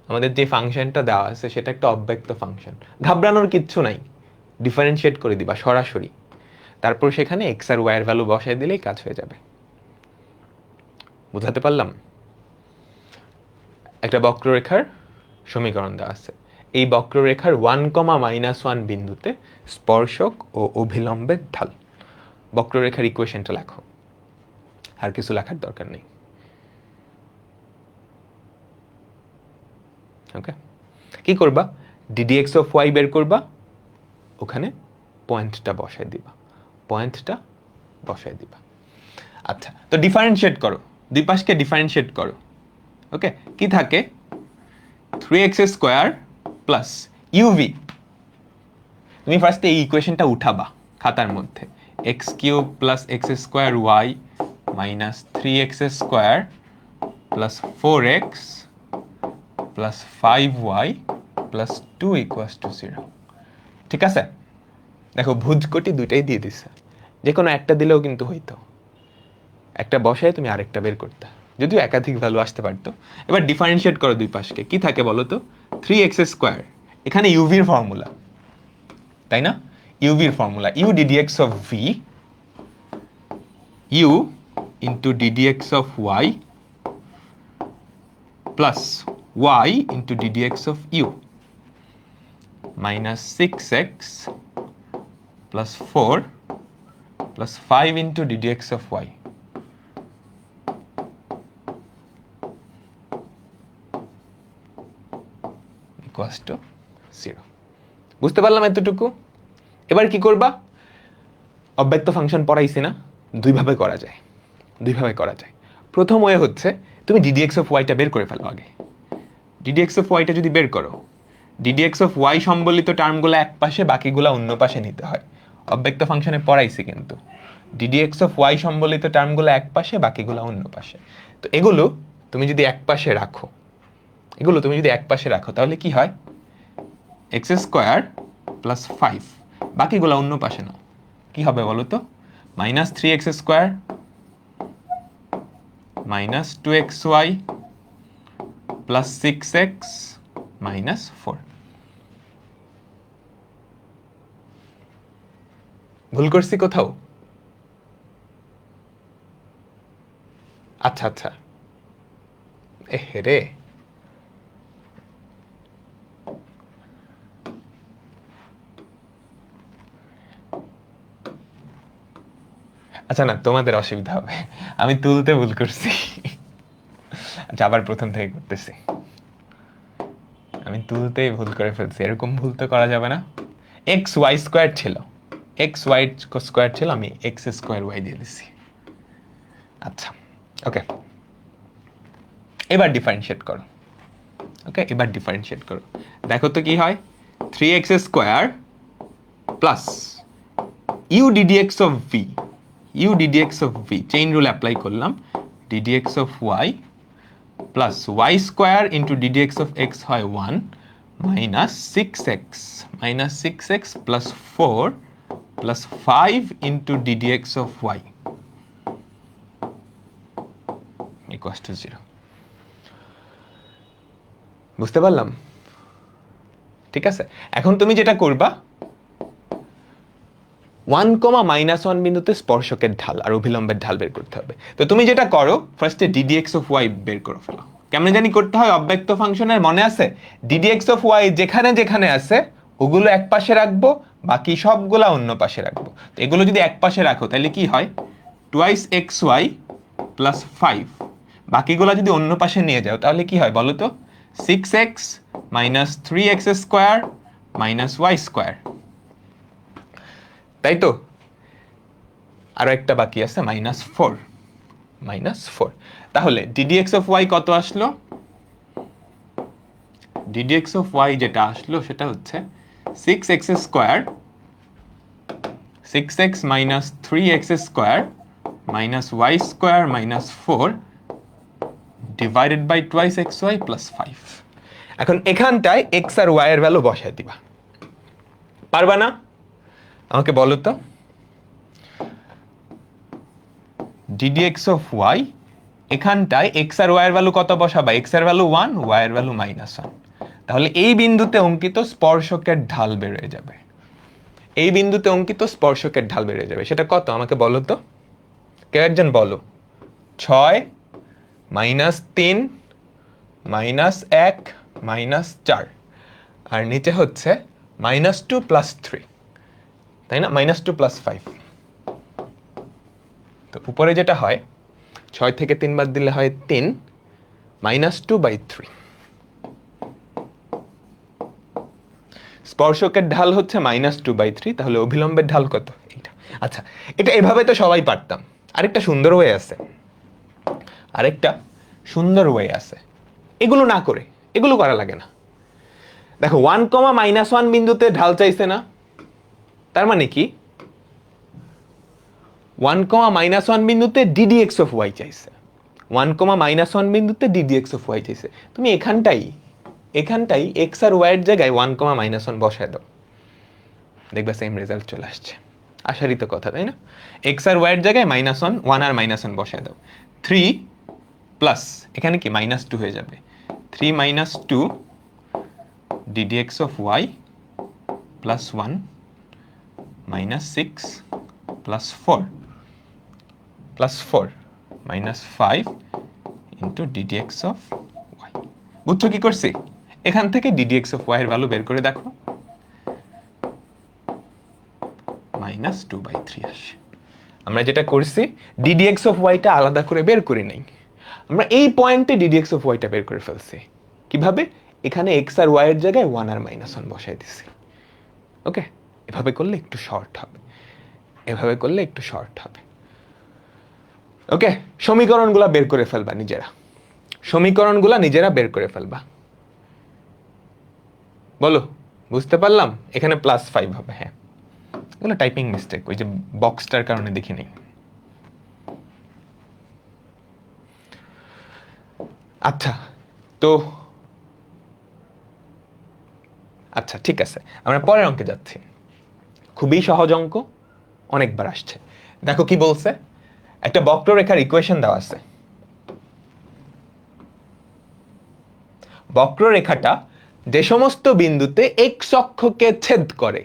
আমাদের যে ফাংশনটা দেওয়া আছে সেটা একটা অব্যক্ত ফাংশন। ঘাবড়ানোর কিচ্ছু নাই, ডিফারেন্সিয়েট করে দিবা সরাসরি, তারপর সেখানে এক্স আর ওয়াই এর ভ্যালু বসায় দিলেই কাজ হয়ে যাবে। বুঝাতে পারলাম? একটা বক্ররেখার সমীকরণ দেওয়া আছে, এই বক্ররেখার 1, বিন্দুতে স্পর্শক ও অভিলম্বের ঢাল। বক্ররেখার ইকুয়েশনটা লেখো, আর কিছু লেখার দরকার নেই। ওকে, কি করবা? ডিডিএক্স অফ ওয়াই বের করবা, ওখানে পয়েন্টটা বসায় দিবা। আচ্ছা, তো ডিফারেন্সিয়েট করো, দুই পাশকে ডিফারেন্সিয়েট করো। ওকে, কি থাকে? 3x² plus UV. তুমি ফার্স্টে এই ইকুয়েশনটা উঠাবা খাতার মধ্যে, x³ plus x² minus 3x² plus 4x plus 5y plus 2 = 0। ঠিক আছে, দেখো ভুজকটি দুইটাই দিয়ে দিছে, যে কোনো একটা দিলেও কিন্তু হইতো, একটা বসায় তুমি আরেকটা বের করতে, যদিও একাধিক ভ্যালু আসতে পারতো। এবার ডিফারেন্সিয়েট করো দুই পাশকে, কি থাকে বলো তো? 3x², এখানে ইউভির ফর্মুলা, তাই না? ইউভির ফর্মুলা, u ddx of v, u into ddx of y plus y into ddx of u minus 6x plus 4 plus 5 into ddx of y equals to 0। বুঝতে পারলাম এতটুকু? এবার কি করবা? অব্যক্ত ফাংশন পড়াইছি না, দুইভাবে করা যায়। প্রথম ওয়ে হচ্ছে তুমি ডিডিএক্স অফ ওয়াইটা বের করে ফেলো আগে। ডিডিএক্স অফ ওয়াইটা যদি বের করো, ডিডিএক্স অফ ওয়াই সম্বলিত টার্মগুলো এক পাশে, বাকিগুলো অন্য পাশে নিতে হয়। অব্যক্ত ফাংশনে পড়াইছি কিন্তু, ডিডিএক্স অফ ওয়াই সম্বলিত টার্মগুলো এক পাশে, বাকিগুলো অন্য পাশে। তো এগুলো তুমি যদি এক পাশে রাখো, তাহলে কি হয়? x² প্লাস 5, বাকিগুলো অন্য পাশে নাও, কি হবে বলো তো? Minus 3x² minus 2xy plus 6x minus 4। ভুল করছি কোথাও? আচ্ছা, রে, আচ্ছা না, তোমাদের অসুবিধা হবে, আমি তুলতে ভুল করছি। আচ্ছা, আবার প্রথম থেকে করতেছি, আমি তুলতেই ভুল করে ফেলছি, এরকম ভুল তো করা যাবে না। xy² ছিল, আমি x² দিয়ে দিছি। আচ্ছা, ওকে, এবার ডিফারেন্সিয়েট করো। দেখো তো কি হয়? 3x² plus u ddx of v, chain rule apply করলাম, ddx of y plus y² into ddx of x হয় 1 minus 6x plus 4 plus 5 into ddx of y equals to 0। বুঝতে পারলাম? ঠিক আছে, এখন তুমি যেটা করবা, 1, বিন্দুতে স্পর্শকের ঢাল আর অভিলম্বের ঢাল বের করতে হবে। তো তুমি যেটা করো, ফার্স্টে ডিডিএক্স অফ ওয়াই বের করে ফেলো। কেমনে জানি করতে হয়? অব্যক্ত ফাংশনের মনে আছে? ডিডিএক্স অফ ওয়াই যেখানে যেখানে আছে ওগুলো এক পাশে রাখবো, বাকি সবগুলা অন্য পাশে রাখবো। তো এগুলো যদি এক পাশে রাখো তাহলে কি হয়? 2xy প্লাস 5, বাকিগুলো যদি অন্য পাশে নিয়ে যাও তাহলে কি হয় বলো তো? 6x minus 3x² minus y square, তাই তো? আরো একটা বাকি আছে -4, তাহলে ddx অফ y কত আসলো? ddx অফ y যেটা আসলো সেটা হচ্ছে 6x square 6x minus 3x square minus y square minus 4 divided by twice xy plus 5। এখন এখানটায় x আর y এর ভ্যালু বসায় দিবা, পারবা না? আমাকে বলো তো। ddx অফ y, এখানটায় x আর y এর ভ্যালু কত বসাবা? x এর ভ্যালু 1, y এর ভ্যালু -1। তাহলে এই বিন্দুতে অঙ্কিত স্পর্শকের ঢাল বের হয়ে যাবে। এই বিন্দুতে অঙ্কিত স্পর্শকের ঢাল বের হয়ে যাবে। সেটা কত আমাকে বলো তো, কেউ একজন বলো। 6 -3 -1 -4 আর নিচে হচ্ছে -2 + 3, তাই না? -2 + 5। তো উপরে যেটা হয় 6 থেকে 3 বাদ দিলে হয় 3 -2/3। স্পর্শকের ঢাল হচ্ছে -2/3, তাহলে অভিলম্বের ঢাল কত? এইটা। আচ্ছা, এটা এভাবে তো সবাই পারতাম। আরেকটা সুন্দর ওয়ে আছে, এগুলো না করে, এগুলো করা লাগে না। দেখো 1, -1 বিন্দুতে ঢাল চাইছে না, তার মানে কি 1, -1 বিন্দুতে ddx অফ y চাইছে। 1, -1 বিন্দুতে ddx অফ y চাইছে। তুমি এখানটাই x আর y এর জায়গায় 1, -1 বসায় দাও, দেখবা সেম রেজাল্ট চলে আসছে। আশারই তো কথা, তাই না? x আর y এর জায়গায় -1 আর -1 বসায় দাও। 3 প্লাস এখানে কি -2 হয়ে যাবে। 3 - 2 ddx of y plus 1 -6 plus 4 -5 into ddx of y। বুঝছো কি করছি? এখান থেকে ddx অফ y এর ভ্যালু বের করে দেখো, -2/3 আসে। আমরা যেটা করছি ddx অফ y টা আলাদা করে বের করি নাই, আমরা এই পয়েন্টে ddx অফ y টা বের করে ফেলছি। কিভাবে? এখানে x আর y এর জায়গায় 1 আর -1 বসাই দিছি। ওকে, এভাবে করলে একটু শর্ট হবে, ওকে। সমীকরণগুলা বের করে ফেলবা নিজেরা বের করে ফেলবা। বলো, বুঝতে পারলাম? এখানে +5 হবে। হ্যাঁ, এগুলো টাইপিং মিস্টেক, ওই যে বক্সটার কারণে দেখি নেই। আচ্ছা, তো আচ্ছা ঠিক আছে, আমরা পরের অঙ্কে যাচ্ছি। খুবই সহজ অঙ্ক, অনেকবার আসছে। দেখো কি বলছে, একটা বক্ররেখার ইকুয়েশন দেওয়া আছে। বক্ররেখাটা যে সমস্ত বিন্দুতে x অক্ষকে ছেদ করে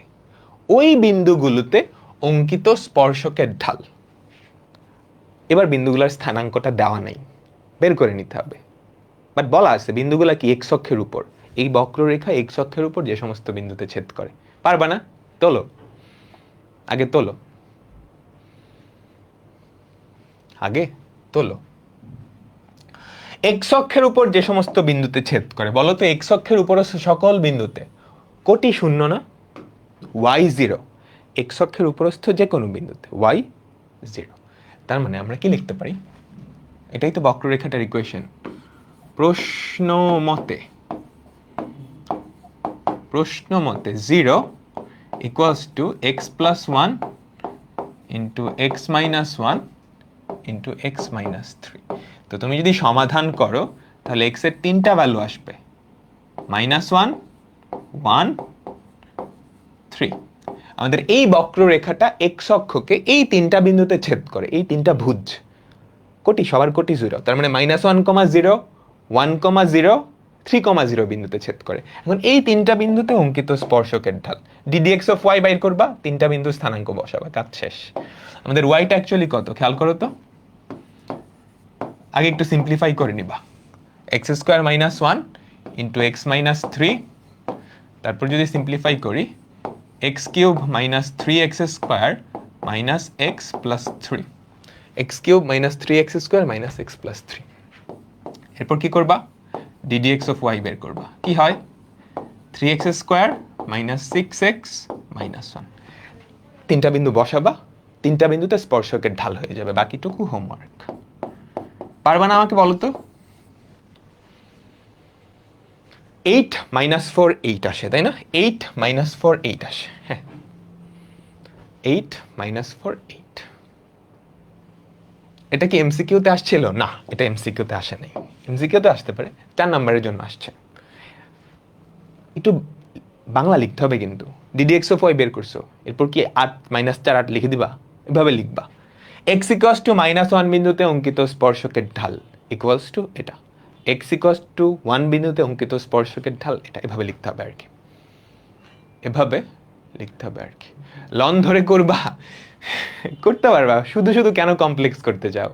ওই বিন্দুগুলোতে অঙ্কিত স্পর্শকের ঢাল। এবার বিন্দুগুলোর স্থানাঙ্কটা দেওয়া নাই, বের করে নিতে হবে। বাট বলা আছে বিন্দুগুলা কি x অক্ষের উপর। এই বক্ররেখা x অক্ষের উপর যে সমস্ত বিন্দুতে ছেদ করে। পারবা না? তোলো, আগে তোলো। x অক্ষের উপর যে সমস্ত বিন্দুতে ছেদ করে, বলো তো x অক্ষের উপর সকল বিন্দুতে কোটি শূন্য না? y0, x অক্ষের উপরস্থ যে কোনো বিন্দুতে y0। তার মানে আমরা কি লিখতে পারি? এটাই তো বক্ররেখাটার ইকুয়েশন। প্রশ্ন মতে 0 equals to x plus 1 into x minus 1 into x minus 3। তো তুমি যদি সমাধান করো তাহলে x এর 3টা ভ্যালু আসবে, -1, 1, 3। আমাদের এই বক্ররেখাটা x অক্ষকে এই 3টা বিন্দুতে ছেদ করে, এই 3টা ভুজ কোটি, সবার কোটি 0। তার মানে -1, 0, 1, 0, 3, 0 বিন্দুতে ছেদ করে। এখন এই 3টা বিন্দুতে অঙ্কিত স্পর্শকের ঢাল ddx অফ y বাইর করবা, 3টা বিন্দুর স্থানাঙ্ক বসাবা, কাজ শেষ। আমাদের y টা অ্যাকচুয়ালি কত খেয়াল করো তো। আগে একটু সিম্পলিফাই করে নিবা। x square minus 1 into x minus 3, তারপর যদি সিম্পলিফাই করি x cube minus 3x square minus x plus 3, x cube minus 3x square minus x plus 3। এরপর কি করবা? ddx অফ y বের করবা। কি হয়? 3x square minus 6x minus 1। তিনটা বিন্দু বসাবা, তিনটা বিন্দুতে স্পর্শকের ঢাল হয়ে যাবে, বাকিটুকু হোমওয়ার্ক। পারবা না আমাকে বলো তো? 8 মাইনাস 4 8 আসে, তাই না? 8 মাইনাস 4 8 আসে, হ্যাঁ 8 মাইনাস 4 8। এটা কি এমসিকিউতে আসছিল? না, এটা এমসিকিউতে আসে নাই। এমসিকিউতে আসতে পারে, 4 নাম্বারের জন্য আসছে। একটু বাংলা লিখতে হবে কিন্তু। ডিডিএক্স অফ ওয়াই বের করছো, এরপর কি 8 মাইনাস 4 8 লিখে দিবা? এভাবে লিখবা, এক্স ইকুয়ালস টু মাইনাস 1 বিন্দুতে অঙ্কিত স্পর্শকের ঢাল ইকুয়ালস টু এটা, এক্স ইকুয়ালস টু 1 বিন্দুতে অঙ্কিত স্পর্শকের ঢাল এটা। এভাবে লিখতে হবে আর কি, এভাবে লিখতে হবে আর কি। লন ধরে করবা, করতে পারবা, শুধু শুধু কেন কমপ্লেক্স করতে যাও?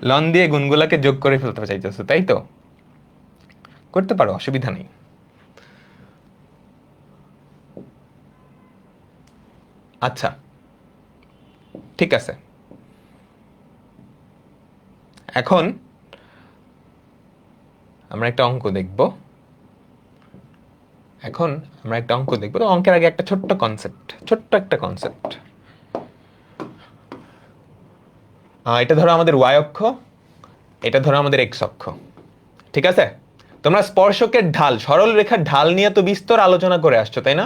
লন দিয়ে গুণগুলাকে যোগ করে ফেলতে চাইতেছো, তাই তো? করতে পারো, অসুবিধা নেই। আচ্ছা ঠিক আছে, এখন আমরা একটা অঙ্ক দেখব। এখন আমরা একটা অঙ্ক দেখব, তো অঙ্কের আগে একটা ছোট্ট কনসেপ্ট, ছোট্ট একটা কনসেপ্ট। এটা ধরো আমাদের ওয়াই অক্ষ, এটা ধরো আমাদের এক্স অক্ষ, ঠিক আছে? তোমরা স্পর্শকের ঢাল, সরল রেখার ঢাল নিয়ে তো বিস্তর আলোচনা করে আসছো, তাই না?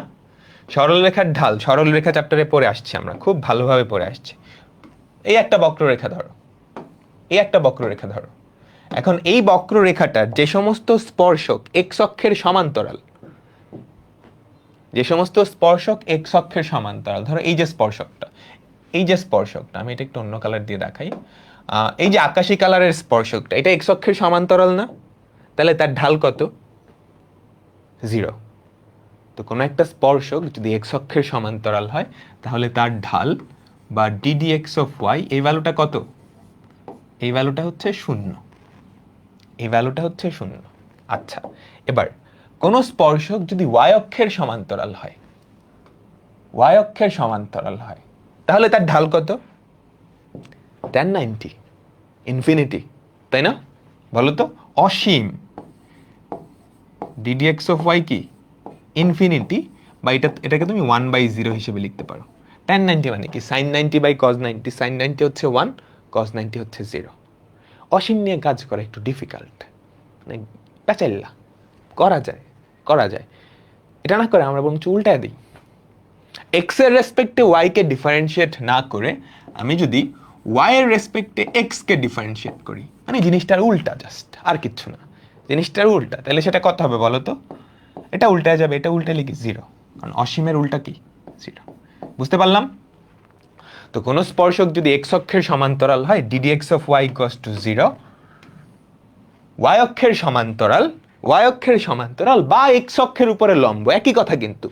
সরল রেখার ঢাল, সরল রেখা চ্যাপ্টারে পড়ে আসছি আমরা, খুব ভালোভাবে পড়ে আসছি। এই একটা বক্ররেখা ধরো, এই একটা বক্ররেখা ধরো। এখন এই বক্ররেখাটার যে সমস্ত স্পর্শক এক্স অক্ষের সমান্তরাল, যে সমস্ত স্পর্শক এক্স অক্ষের সমান্তরাল, ধরো এই যে স্পর্শকটা, এই যে স্পর্শকটা, আমি এটা একটু অন্য কালার দিয়ে দেখাই। এই যে আকাশী কালারের স্পর্শকটা, এটা এক্স অক্ষের সমান্তরাল না? তাহলে তার ঢাল কত? 0। তো কোনো একটা স্পর্শক যদি এক্স অক্ষের সমান্তরাল হয়, তাহলে তার ঢাল বা ডিডিএক্স অফ ওয়াই, এই ভ্যালুটা কত? এই ভ্যালুটা হচ্ছে 0, এই ভ্যালুটা হচ্ছে 0। আচ্ছা, এবার কোন স্পর্শক যদি ওয়াই অক্ষের সমান্তরাল হয়, ওয়াই অক্ষের সমান্তরাল হয়, তাহলে তার ঢাল কত? tan 90, ইনফিনিটি, তাই না? বলো তো, অসীম। ডিডিএক্স অফ ওয়াই কি? ইনফিনিটি, বা এটাকে তুমি 1/0 হিসেবে লিখতে পারো। tan 90 মানে কি? sin 90 বাই cos 90, sin 90 হচ্ছে 1, cos 90 হচ্ছে 0। অসীম নিয়ে কাজ করা একটু ডিফিকাল্ট, মানে প্যাচাইল্লা, করা যায়, করা যায়। এটা না করে আমরা বরং উল্টায় দিই, এক্স এর রেসপেক্টে ওয়াই কে ডিফারেন্সিয়েট না করে আমি যদি ওয়াই এর রেসপেক্টে এক্স কে ডিফারেন্সিয়েট করি, মানে জিনিসটার উল্টা, জাস্ট আর কিচ্ছু না, জিনিসটার উল্টা, তাহলে সেটা কত হবে বলো তো? এটা উল্টায় যাবে, এটা উল্টালে কি? 0, কারণ অসীমের উল্টা কি? 0। বুঝতে পারলাম? তো কোন স্পর্শক যদি এক্স অক্ষের সমান্তরাল হয়, d d x of y equals to 0, y অক্ষের সমান্তরাল, ওয়াই অক্ষের সমান্তরাল বা এক্স অক্ষের উপরে লম্ব, একই কথা কিন্তু,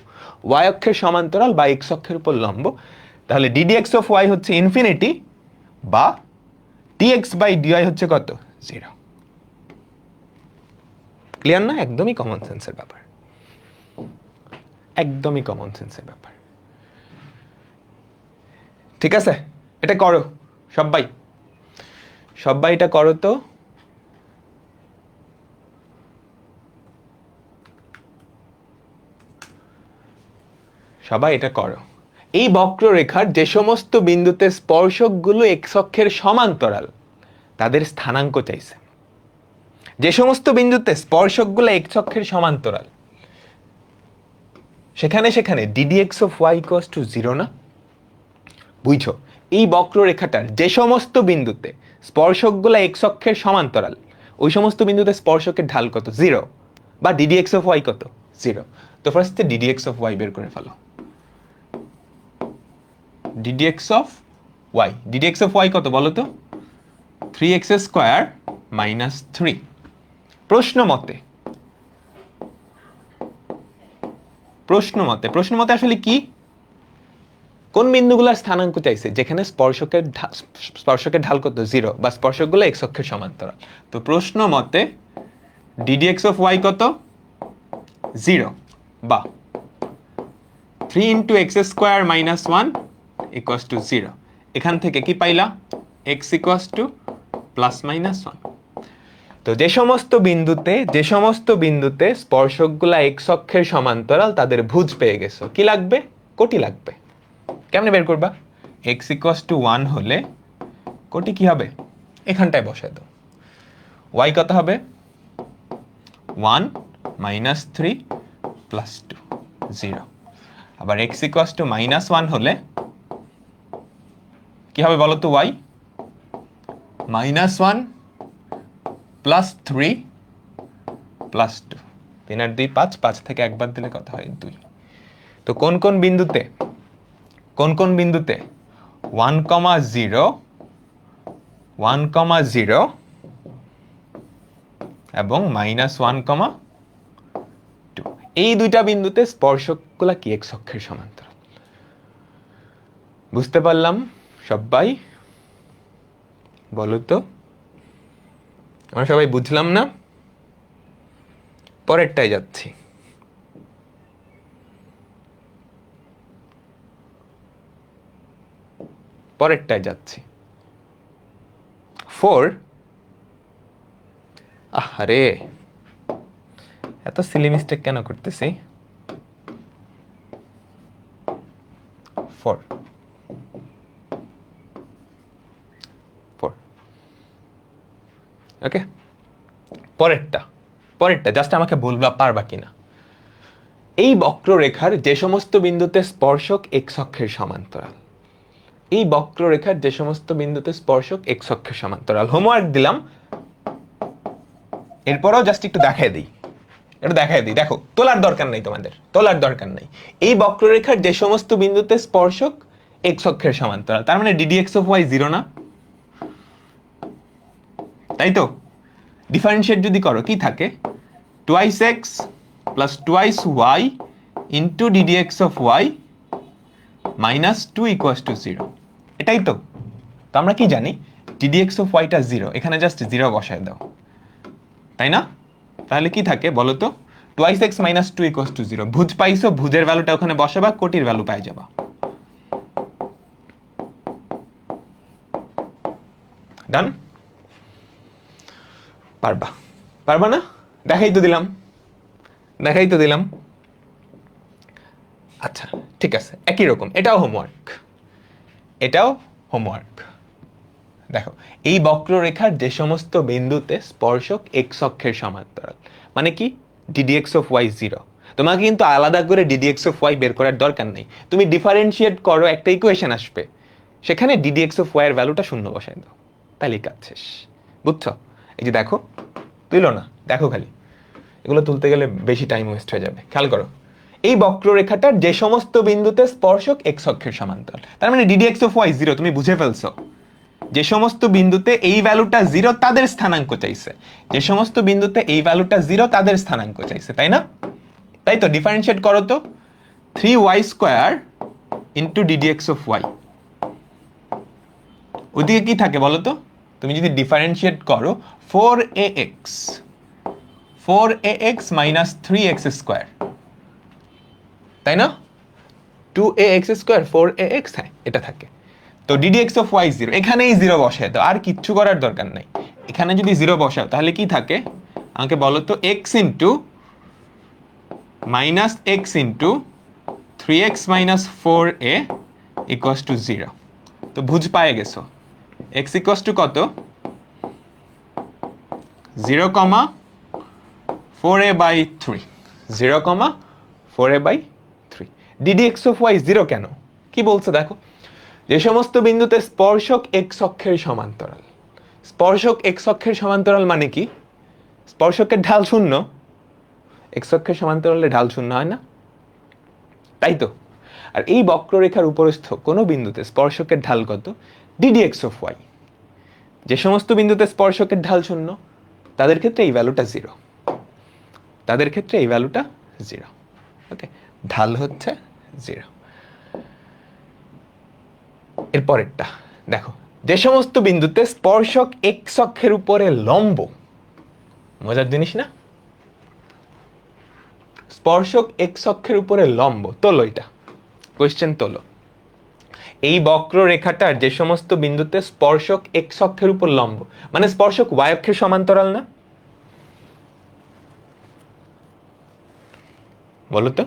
ওয়াই অক্ষের সমান্তরাল বা এক্স অক্ষের উপর লম্ব, তাহলে ডিডিএক্স অফ ওয়াই হচ্ছে ইনফিনিটি, বা ডিএক্স বাই ডিওয়াই হচ্ছে কত? 0। ক্লিয়ার না? একদমই কমন সেন্সের ব্যাপার, একদমই কমন সেন্সের ব্যাপার। ঠিক আছে, এটা করো সবাই, সবাই এটা করো তো। সবাই এটা করো। এই বক্ররেখার যে সমস্ত বিন্দুতে স্পর্শকগুলো এক্স অক্ষের সমান্তরাল, তাদের স্থানাঙ্ক চাইছে। যে সমস্ত বিন্দুতে স্পর্শকগুলো এক্স অক্ষের সমান্তরাল, সেখানে সেখানে d d x of y equals to 0 না? বুঝছো? এই বক্ররেখাটার যে সমস্ত বিন্দুতে স্পর্শকগুলো এক্স অক্ষের সমান্তরাল, ওই সমস্ত বিন্দুতে স্পর্শকের ঢাল কত? 0, বা ডিডিএক্স অফ ওয়াই কত? 0। তো ফার্স্টে ডিডিএক্স অফ ওয়াই বের করে ফেলো। Ddx of y, ddx of y কত বলো তো? 3x square minus 3। প্রশ্ন মতে, প্রশ্ন মতে, প্রশ্ন মতে আসলে কি? কোন বিন্দুগুলোর স্থানাঙ্ক চাইছে যেখানে স্পর্শকের ঢাল কত? 0, বা স্পর্শকগুলো এক্স অক্ষের সমান্তরাল। তো প্রশ্ন মতে ডিডিএক্স অফ ওয়াই কত? 0, বা 3 into x square minus 1 equals to 0। এখান থেকে কি পাইলা? X equals two plus minus 1। তো যে সমস্ত বিন্দুতে স্পর্শকগুলা এক্স অক্ষের সমান্তরাল তাদের ভুজ পেয়ে গেছো, কি লাগবে? কোটি লাগবে। কেমনে বের করবা? এক্স ইকুয়ালস টু 1 হলে কোটি কি হবে? এখানটায় বসায় দাও। ওয়াই কত হবে? 1 মাইনাস 3 প্লাস 2 0। আবার এক্স ইকুয়ালস টু মাইনাস 1 হলে কি হবে বলো তো? Y minus 1 plus 3 plus 2। 3 আর 2 5, 5 থেকে একবার দিলে কত হয়? 2। তো কোন কোন বিন্দুতে 1, 0, 1, 0 এবং -1, 2, এই দুইটা বিন্দুতে স্পর্শকগুলা কি এক্স অক্ষের সমান্তরাল? বুঝতে পারলাম সবাই? বলো তো, আমরা সবাই বুঝলাম না? পরেরটায় যাচ্ছি। পরেরটায় যাচ্ছি। 4, আরে এত সিলি মিস্টেক কেন করতেছি? 4, ওকে। পরেরটা জাস্ট আমাকে বলবা পারবা কিনা। এই বক্ররেখার যে সমস্ত বিন্দুতে স্পর্শক এক্স অক্ষের সমান্তরাল, এই বক্ররেখার যে সমস্ত বিন্দুতে স্পর্শক এক্স অক্ষের সমান্তরাল, হোমওয়ার্ক দিলাম, এরপরও জাস্ট একটু দেখাই দিই। দেখো, তোলার দরকার নাই, তোমাদের তোলার দরকার নাই। এই বক্ররেখার যে সমস্ত বিন্দুতে স্পর্শক এক্স অক্ষের সমান্তরাল, তার মানে ডিডিএক্স অফ ওয়াই 0 না? তাই তো? ডিফারেন্সিয়েট যদি করো কি থাকে? Twice x plus twice y into ddx of y minus 2 equals to 0। এটাই তো। তো আমরা কি জানি? ডিডিএক্স অফ ওয়াইটা 0, এখানে জাস্ট 0 বসায় দাও, তাই না? তাহলে কি থাকে বলো তো? Twice x minus 2 equals to 0। ভুজ পাইছো, ভুজের ভ্যালুটা ওখানে বসাবা, কোটির ভ্যালু পাই যাবা। ডান? পারবা না? দেখাই তো দিলাম। আচ্ছা ঠিক আছে, একই রকম এটাও হোমওয়ার্ক। দেখো, এই বক্ররেখার যে সমস্ত বিন্দুতে স্পর্শক এক্স অক্ষের সমান্তরাল, মানে কি? D d x of y 0। তোমাকে কিন্তু আলাদা করে ডিডিএক্স অফ ওয়াই বের করার দরকার নেই। তুমি ডিফারেন্সিয়েট করো, একটা ইকুয়েশন আসবে, সেখানে ডিডিএক্স অফ ওয়াই এর ভ্যালুটা 0 বসায় দাও, তাহলে কাজ শেষ। বুঝছো? এই যে দেখো, তুইলো না, দেখো খালি, এগুলো তুলতে গেলে বেশি টাইম ওয়েস্ট হয়ে যাবে। খেয়াল করো, এই বক্ররেখাটার যে সমস্ত বিন্দুতে স্পর্শক এক্স অক্ষের সমান্তরাল, তার মানে ডিডিএক্স অফ ওয়াই 0, তুমি বুঝে ফেলছো। যে সমস্ত বিন্দুতে এই ভ্যালুটা 0 তাদের স্থানাঙ্ক চাইছে, যে সমস্ত বিন্দুতে এই ভ্যালুটা 0 তাদের স্থানাঙ্ক চাইছে, তাই না? তাই তো? ডিফারেন্সিয়েট করো তো, 3y² into ddx of Y. ওইদিকে কি থাকে বলো তো? তুমি যদি ডিফারেন্সিয়েট করো, 4ax মাইনাস 3x², তাই না? 2ax², 4ax, হ্যাঁ এটা থাকে। তো ডিডিএক্স অফ ওয়াই 0, এখানেই 0 বসায় দাও, আর কিচ্ছু করার দরকার নাই। এখানে যদি 0 বসাও তাহলে কি থাকে আমাকে বলো তো? x into minus x into 3x minus 4a equals to 0। তো ভুজ পায়ে গেছো, x ইকুয়ালস টু কত? 0,4a/3, 0,4a/3। Ddx of y 0 কেন? কি বলছে দেখো, যে সমস্ত বিন্দুতে স্পর্শক এক্স অক্ষের সমান্তরাল। স্পর্শক এক্স অক্ষের সমান্তরাল মানে কি? স্পর্শকের ঢাল 0, এক্স অক্ষের সমান্তরালে ঢাল 0 হয় না? তাই তো? আর এই বক্ররেখার উপরস্থ কোনো বিন্দুতে স্পর্শকের ঢাল কত? D d x of y. যে সমস্ত বিন্দুতে স্পর্শকের ঢাল 0, তাদের ক্ষেত্রে এই ভ্যালুটা 0। ওকে, ঢাল হচ্ছে 0। এরপরেরটা দেখো, যে সমস্ত বিন্দুতে স্পর্শক এক্স অক্ষের উপরে লম্ব। মজার জিনিস না? স্পর্শক এক্স অক্ষের উপরে লম্ব। তোলো, এটা কোশ্চেন তোলো। এই বক্ররেখাটার যে সমস্ত বিন্দুতে স্পর্শক এক্স অক্ষের উপর লম্ব, মানে স্পর্শক ওয়াই অক্ষের সমান্তরাল না? বলো তো,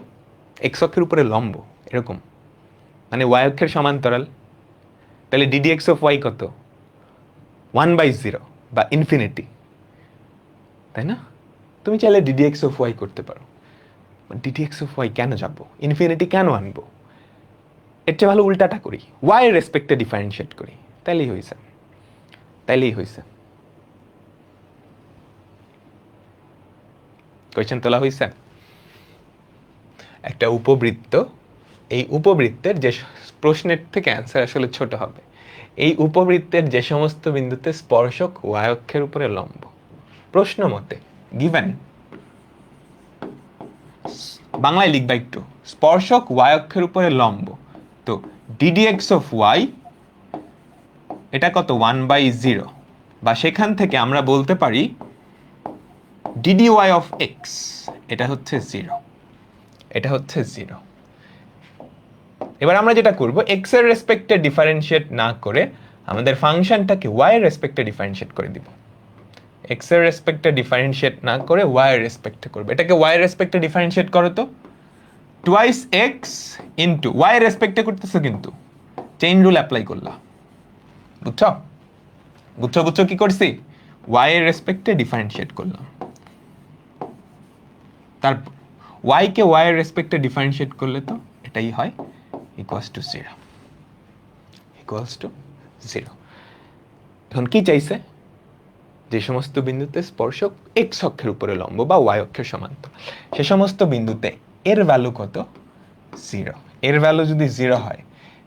এক্স অক্ষের উপরে লম্ব এরকম, মানে ওয়াই অক্ষের সমান্তরাল, তাহলে ডিডিএক্স অফ ওয়াই কত? 1/0 বা ইনফিনিটি, তাই না? তুমি চাইলে ডিডিএক্স অফ ওয়াই করতে পারো, ডিডিএক্স অফ ওয়াই কেন যাবো, ইনফিনিটি কেন আনবো? এর চেয়ে ভালো উল্টাটা করি, ওয়াই এর রেসপেক্টে ডিফারেন্সিয়েট করি, তাইলেই হয়েছে, তাইলেই হয়েছে। কোয়েশ্চেন তোলা হয়েছে। একটা উপবৃত্ত, এই উপবৃত্তের যে প্রশ্নের থেকে অ্যান্সার আসলে ছোট হবে, এই উপবৃত্তের যে সমস্ত বিন্দুতে স্পর্শক ওয়াই অক্ষের উপরে লম্ব, প্রশ্ন মতে গিভেন, বাংলায় লিখবা একটু, স্পর্শক ওয়াই অক্ষের উপরে লম্ব, তো ডিডিএক্স অফ ওয়াই এটা কত? 1/0, বা সেখান থেকে আমরা বলতে পারি ডিডি ওয়াই অফ এক্স এটা হচ্ছে 0, এটা হচ্ছে 0। এবার আমরা যেটা করব, এক্স এর রেসপেক্টে ডিফারেন্সিয়েট না করে আমাদের ফাংশনটাকে ওয়াই এর রেসপেক্টে ডিফারেন্সিয়েট করে দিব। এক্স এর রেসপেক্টে ডিফারেন্সিয়েট না করে ওয়াই এর রেসপেক্টে করবে। এটাকে ওয়াই এর রেসপেক্টে ডিফারেন্সিয়েট করো তো, টুয়াইস এক্স ইন্টু ওয়াই এর রেসপেক্টে করতেছো, কিন্তু চেইন রুল অ্যাপ্লাই করলা, বুঝছো? বুঝছো বুঝছো কি করছি? ওয়াই এর রেসপেক্টে ডিফারেন্সিয়েট করলাম, তারপর ওয়াই কে ওয়াই এর রেসপেক্টে ডিফারেন্সিয়েট করলে তো এটাই হয় ইকুয়ালস টু 0, ইকুয়ালস টু 0। এখন কি চাইছে? যে সমস্ত বিন্দুতে স্পর্শক এক্স অক্ষের উপরে লম্ব বা ওয়াই অক্ষের সমান্তরাল, সে সমস্ত বিন্দুতে এর ভ্যালু কত? 0। এর ভ্যালু যদি 0 হয়,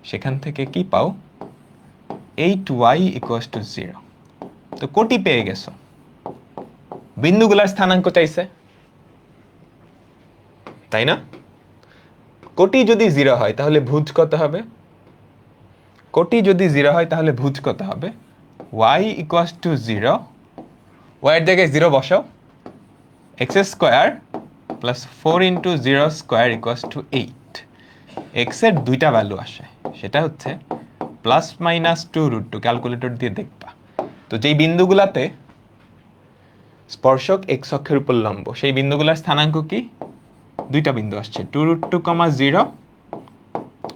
সেখান থেকে কি পাও? 8y equals to 0। তো কোটি পেয়ে গেছো, বিন্দুগুলার স্থানাঙ্ক চাইছে, তাই না? কোটি যদি 0 হয় তাহলে ভুজ কত হবে? কোটি যদি 0 হয় তাহলে ভুজ কত হবে? y ইকুয়ালস টু 0, y এর জায়গায় 0 বসাও, x square plus 4 into 0 square equals to 8। x এর দুইটা ভ্যালু আসে, সেটা হচ্ছে প্লাস মাইনাস 2√2, ক্যালকুলেটর দিয়ে দেখবা। তো যেই বিন্দুগুলাতে স্পর্শক এক্স অক্ষের উপর লম্ব, সেই বিন্দুগুলার স্থানাঙ্ক কি? দুইটা বিন্দু আসছে, 2√2, 0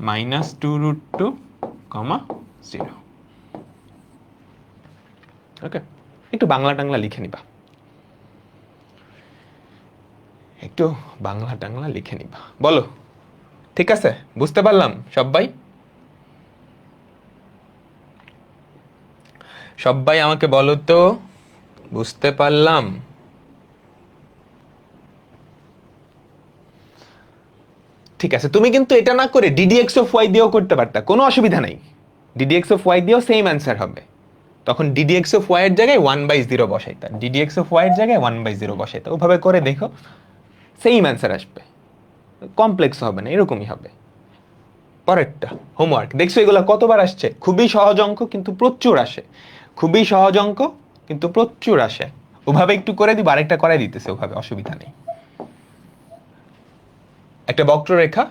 মাইনাস 2√2, 0। ওকে, একটু বাংলা টাংলা লিখে নিবা, একটু বাংলা টাংলা লিখে নিবা। বলো, ঠিক আছে? বুঝতে পারলাম সবাই? সবাই আমাকে বলো তো, বুঝতে পারলাম? ঠিক আছে, তুমি কিন্তু এটা না করে ডিডিএক্স অফ ওয়াই দিয়েও করতে পারতা, কোনো অসুবিধা নাই। ডিডিএক্স অফ ওয়াই দিয়েও সেম অ্যান্সার হবে। তখন ডিডিএক্স অফ ওয়াই এর জায়গায় 1/0 বসাইতা, ডিডিএক্স অফ ওয়াই এর জায়গায় 1/0 বসাইতা, ওভাবে করে দেখো, সেম অ্যান্সার আসবে, কমপ্লেক্স হবে না, এরকমই হবে। পরেরটা হোমওয়ার্ক, দেখছো এগুলো কতবার আসছে? খুবই সহজ অঙ্ক কিন্তু প্রচুর আসে, খুবই সহজ অঙ্ক কিন্তু প্রচুর আসে। ওভাবে একটু করে দিব, আরেকটা করাই দিতেছে ওভাবে, অসুবিধা নেই। একটা বক্ররেখা,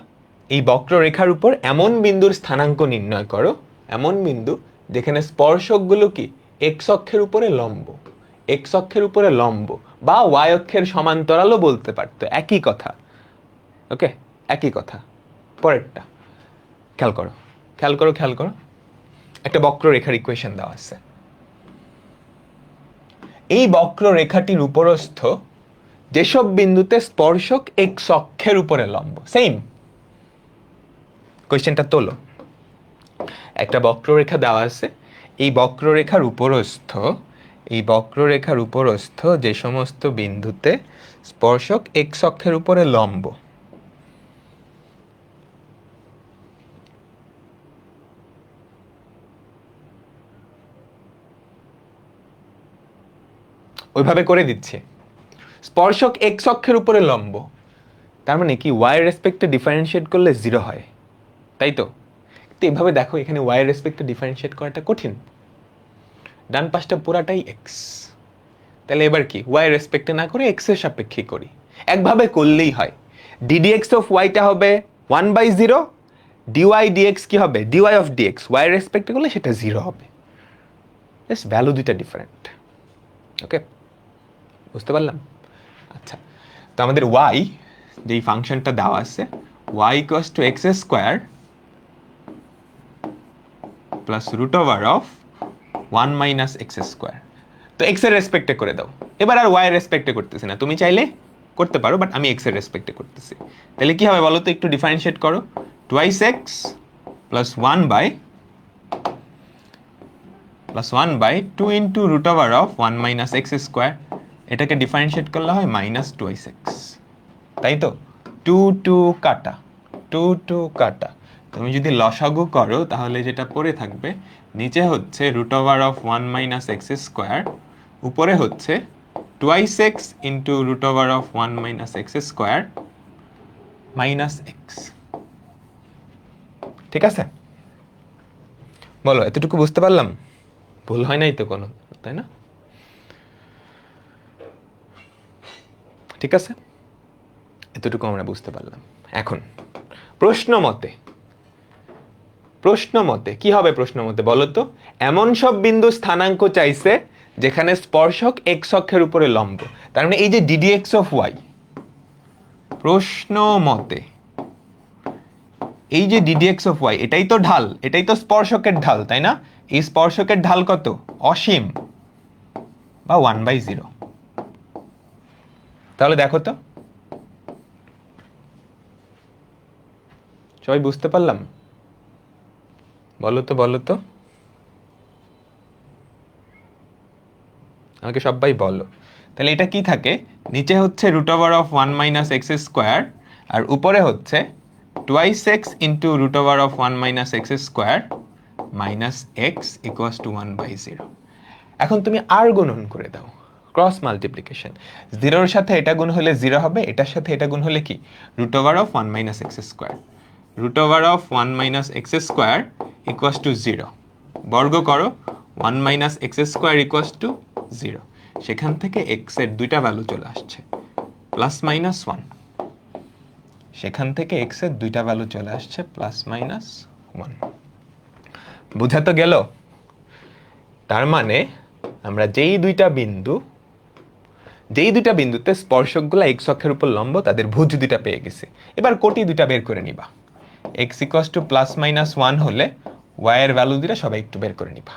এই বক্ররেখার উপর এমন বিন্দুর স্থানাঙ্ক নির্ণয় করো, এমন বিন্দু যেখানে স্পর্শকগুলো কি এক্স অক্ষের উপরে লম্ব, এক্স অক্ষের উপরে লম্ব বা ওয়াই অক্ষের সমান্তরালও বলতে পারতো, একই কথা। ওকে, একই কথা। পরেরটা খেয়াল করো, খেয়াল করো, খেয়াল করো। একটা বক্ররেখার ইকুয়েশন দেওয়া আছে, এই বক্ররেখাটির উপরস্থ যেসব বিন্দুতে স্পর্শক এক্স অক্ষের উপরে লম্ব, সেম কোয়েশ্চেনটা তোলো। একটা বক্ররেখা দেওয়া আছে, এই বক্ররেখার উপরস্থ, এই বক্ররেখার উপরস্থ যে সমস্ত বিন্দুতে স্পর্শক এক্স অক্ষের উপরে লম্ব, ওইভাবে করে দিচ্ছে। স্পর্শক এক্স অক্ষের উপরে লম্ব, তার মানে কি ওয়াই রেসপেক্টে ডিফারেন্সিয়েট করলে 0 হয়, তাই তো? তো এইভাবে দেখো, এখানে ওয়াই রেসপেক্টে ডিফারেন্সিয়েট করাটা কঠিন, ডান পাশটা পুরাটাই এক্স, তাহলে এবার কি ওয়াই রেসপেক্টে না করে এক্স এর সাপেক্ষে করি। একভাবে করলেই হয়, ডিডিএক্স অফ ওয়াইটা হবে 1/0, ডিওয়াই ডিএক্স কি হবে? ডিওয়াই অফ ডিএক্স ওয়াই রেসপেক্টে করলে সেটা 0 হবে, জাস্ট ভ্যালু দুইটা ডিফারেন্ট। ওকে, বুঝতে পারলাম? আচ্ছা, তো আমাদের ওয়াই যেই ফাংশনটা দেওয়া আছে y equals to x square plus root over of 1 minus x square. তো এক্স এর রেসপেক্টে করে দাও, এবার আর ওয়াই এর রেসপেক্টে করতেছি না, তুমি চাইলে করতে পারো বাট আমি এক্স এর রেসপেক্টে করতেছি। তাহলে কি হবে বলো তো, একটু ডিফারেন্সিয়েট করো। Twice x plus 1 by 2 into root over of 1 minus x square, এটাকে ডিফারেন্সিয়েট করলে হয় মাইনাস টুয়াইস এক্স, তাই তো? 2 কাটা, 2 কাটা, তুমি যদি লসাগু করো তাহলে যেটা পড়ে থাকবে, নিচে হচ্ছে root over of 1 minus x square, উপরে হচ্ছে twice x into root over of 1 minus x square minus x. ঠিক আছে, বলো এতটুকু বুঝতে পারলাম? ভুল হয় নাই তো কোনো, তাই না? ঠিক আছে, এতটুকু আমরা বুঝতে পারলাম। এখন প্রশ্ন মতে কি হবে? প্রশ্ন মতে বলো তো, এমন সব বিন্দু স্থানাঙ্ক চাইছে যেখানে স্পর্শক এক্স অক্ষের উপরে লম্ব, তার মানে এই যে ডিডিএক্স অফ ওয়াই, প্রশ্ন মতে এই যে ডিডিএক্স অফ ওয়াই, এটাই তো ঢাল, এটাই তো স্পর্শকের ঢাল, তাই না? এই স্পর্শকের ঢাল কত? অসীম বা 1/0। তাহলে দেখো তো, সবাই বুঝতে পারলাম? বলো তো আমাকে সবাই বলো। তাহলে এটা কি থাকে? নিচে হচ্ছে root over of 1 minus x square, আর উপরে হচ্ছে twice x into root over of 1 minus x square minus x equals to 1/0। এখন তুমি আর গুণন করে দাও, ক্রস মাল্টিপ্লিকেশন। 0-এর সাথে এটা গুণ হলে 0 হবে, এটার সাথে এটা গুণ হলে কি? Root over of 1 minus x square. Root over of 1 minus x square equals to 0, বর্গ করো, 1 minus x square equals to 0। সেখান থেকে এক্স এর দুইটা ভ্যালু চলে আসছে, প্লাস মাইনাস 1। সেখান থেকে এক্স এর দুইটা ভ্যালু চলে আসছে, প্লাস মাইনাস 1। বুঝা তো গেল? তার মানে আমরা যেই দুইটা বিন্দুতে স্পর্শকগুলো এক্স অক্ষের উপর লম্ব, তাদের ভুজ দুইটা পেয়ে গেছি। এবার কোটি দুইটা বের করে নিবা। X equals two plus minus 1 হলে ওয়াই এর ভ্যালু দুইটা সবাই একটু বের করে নিবা।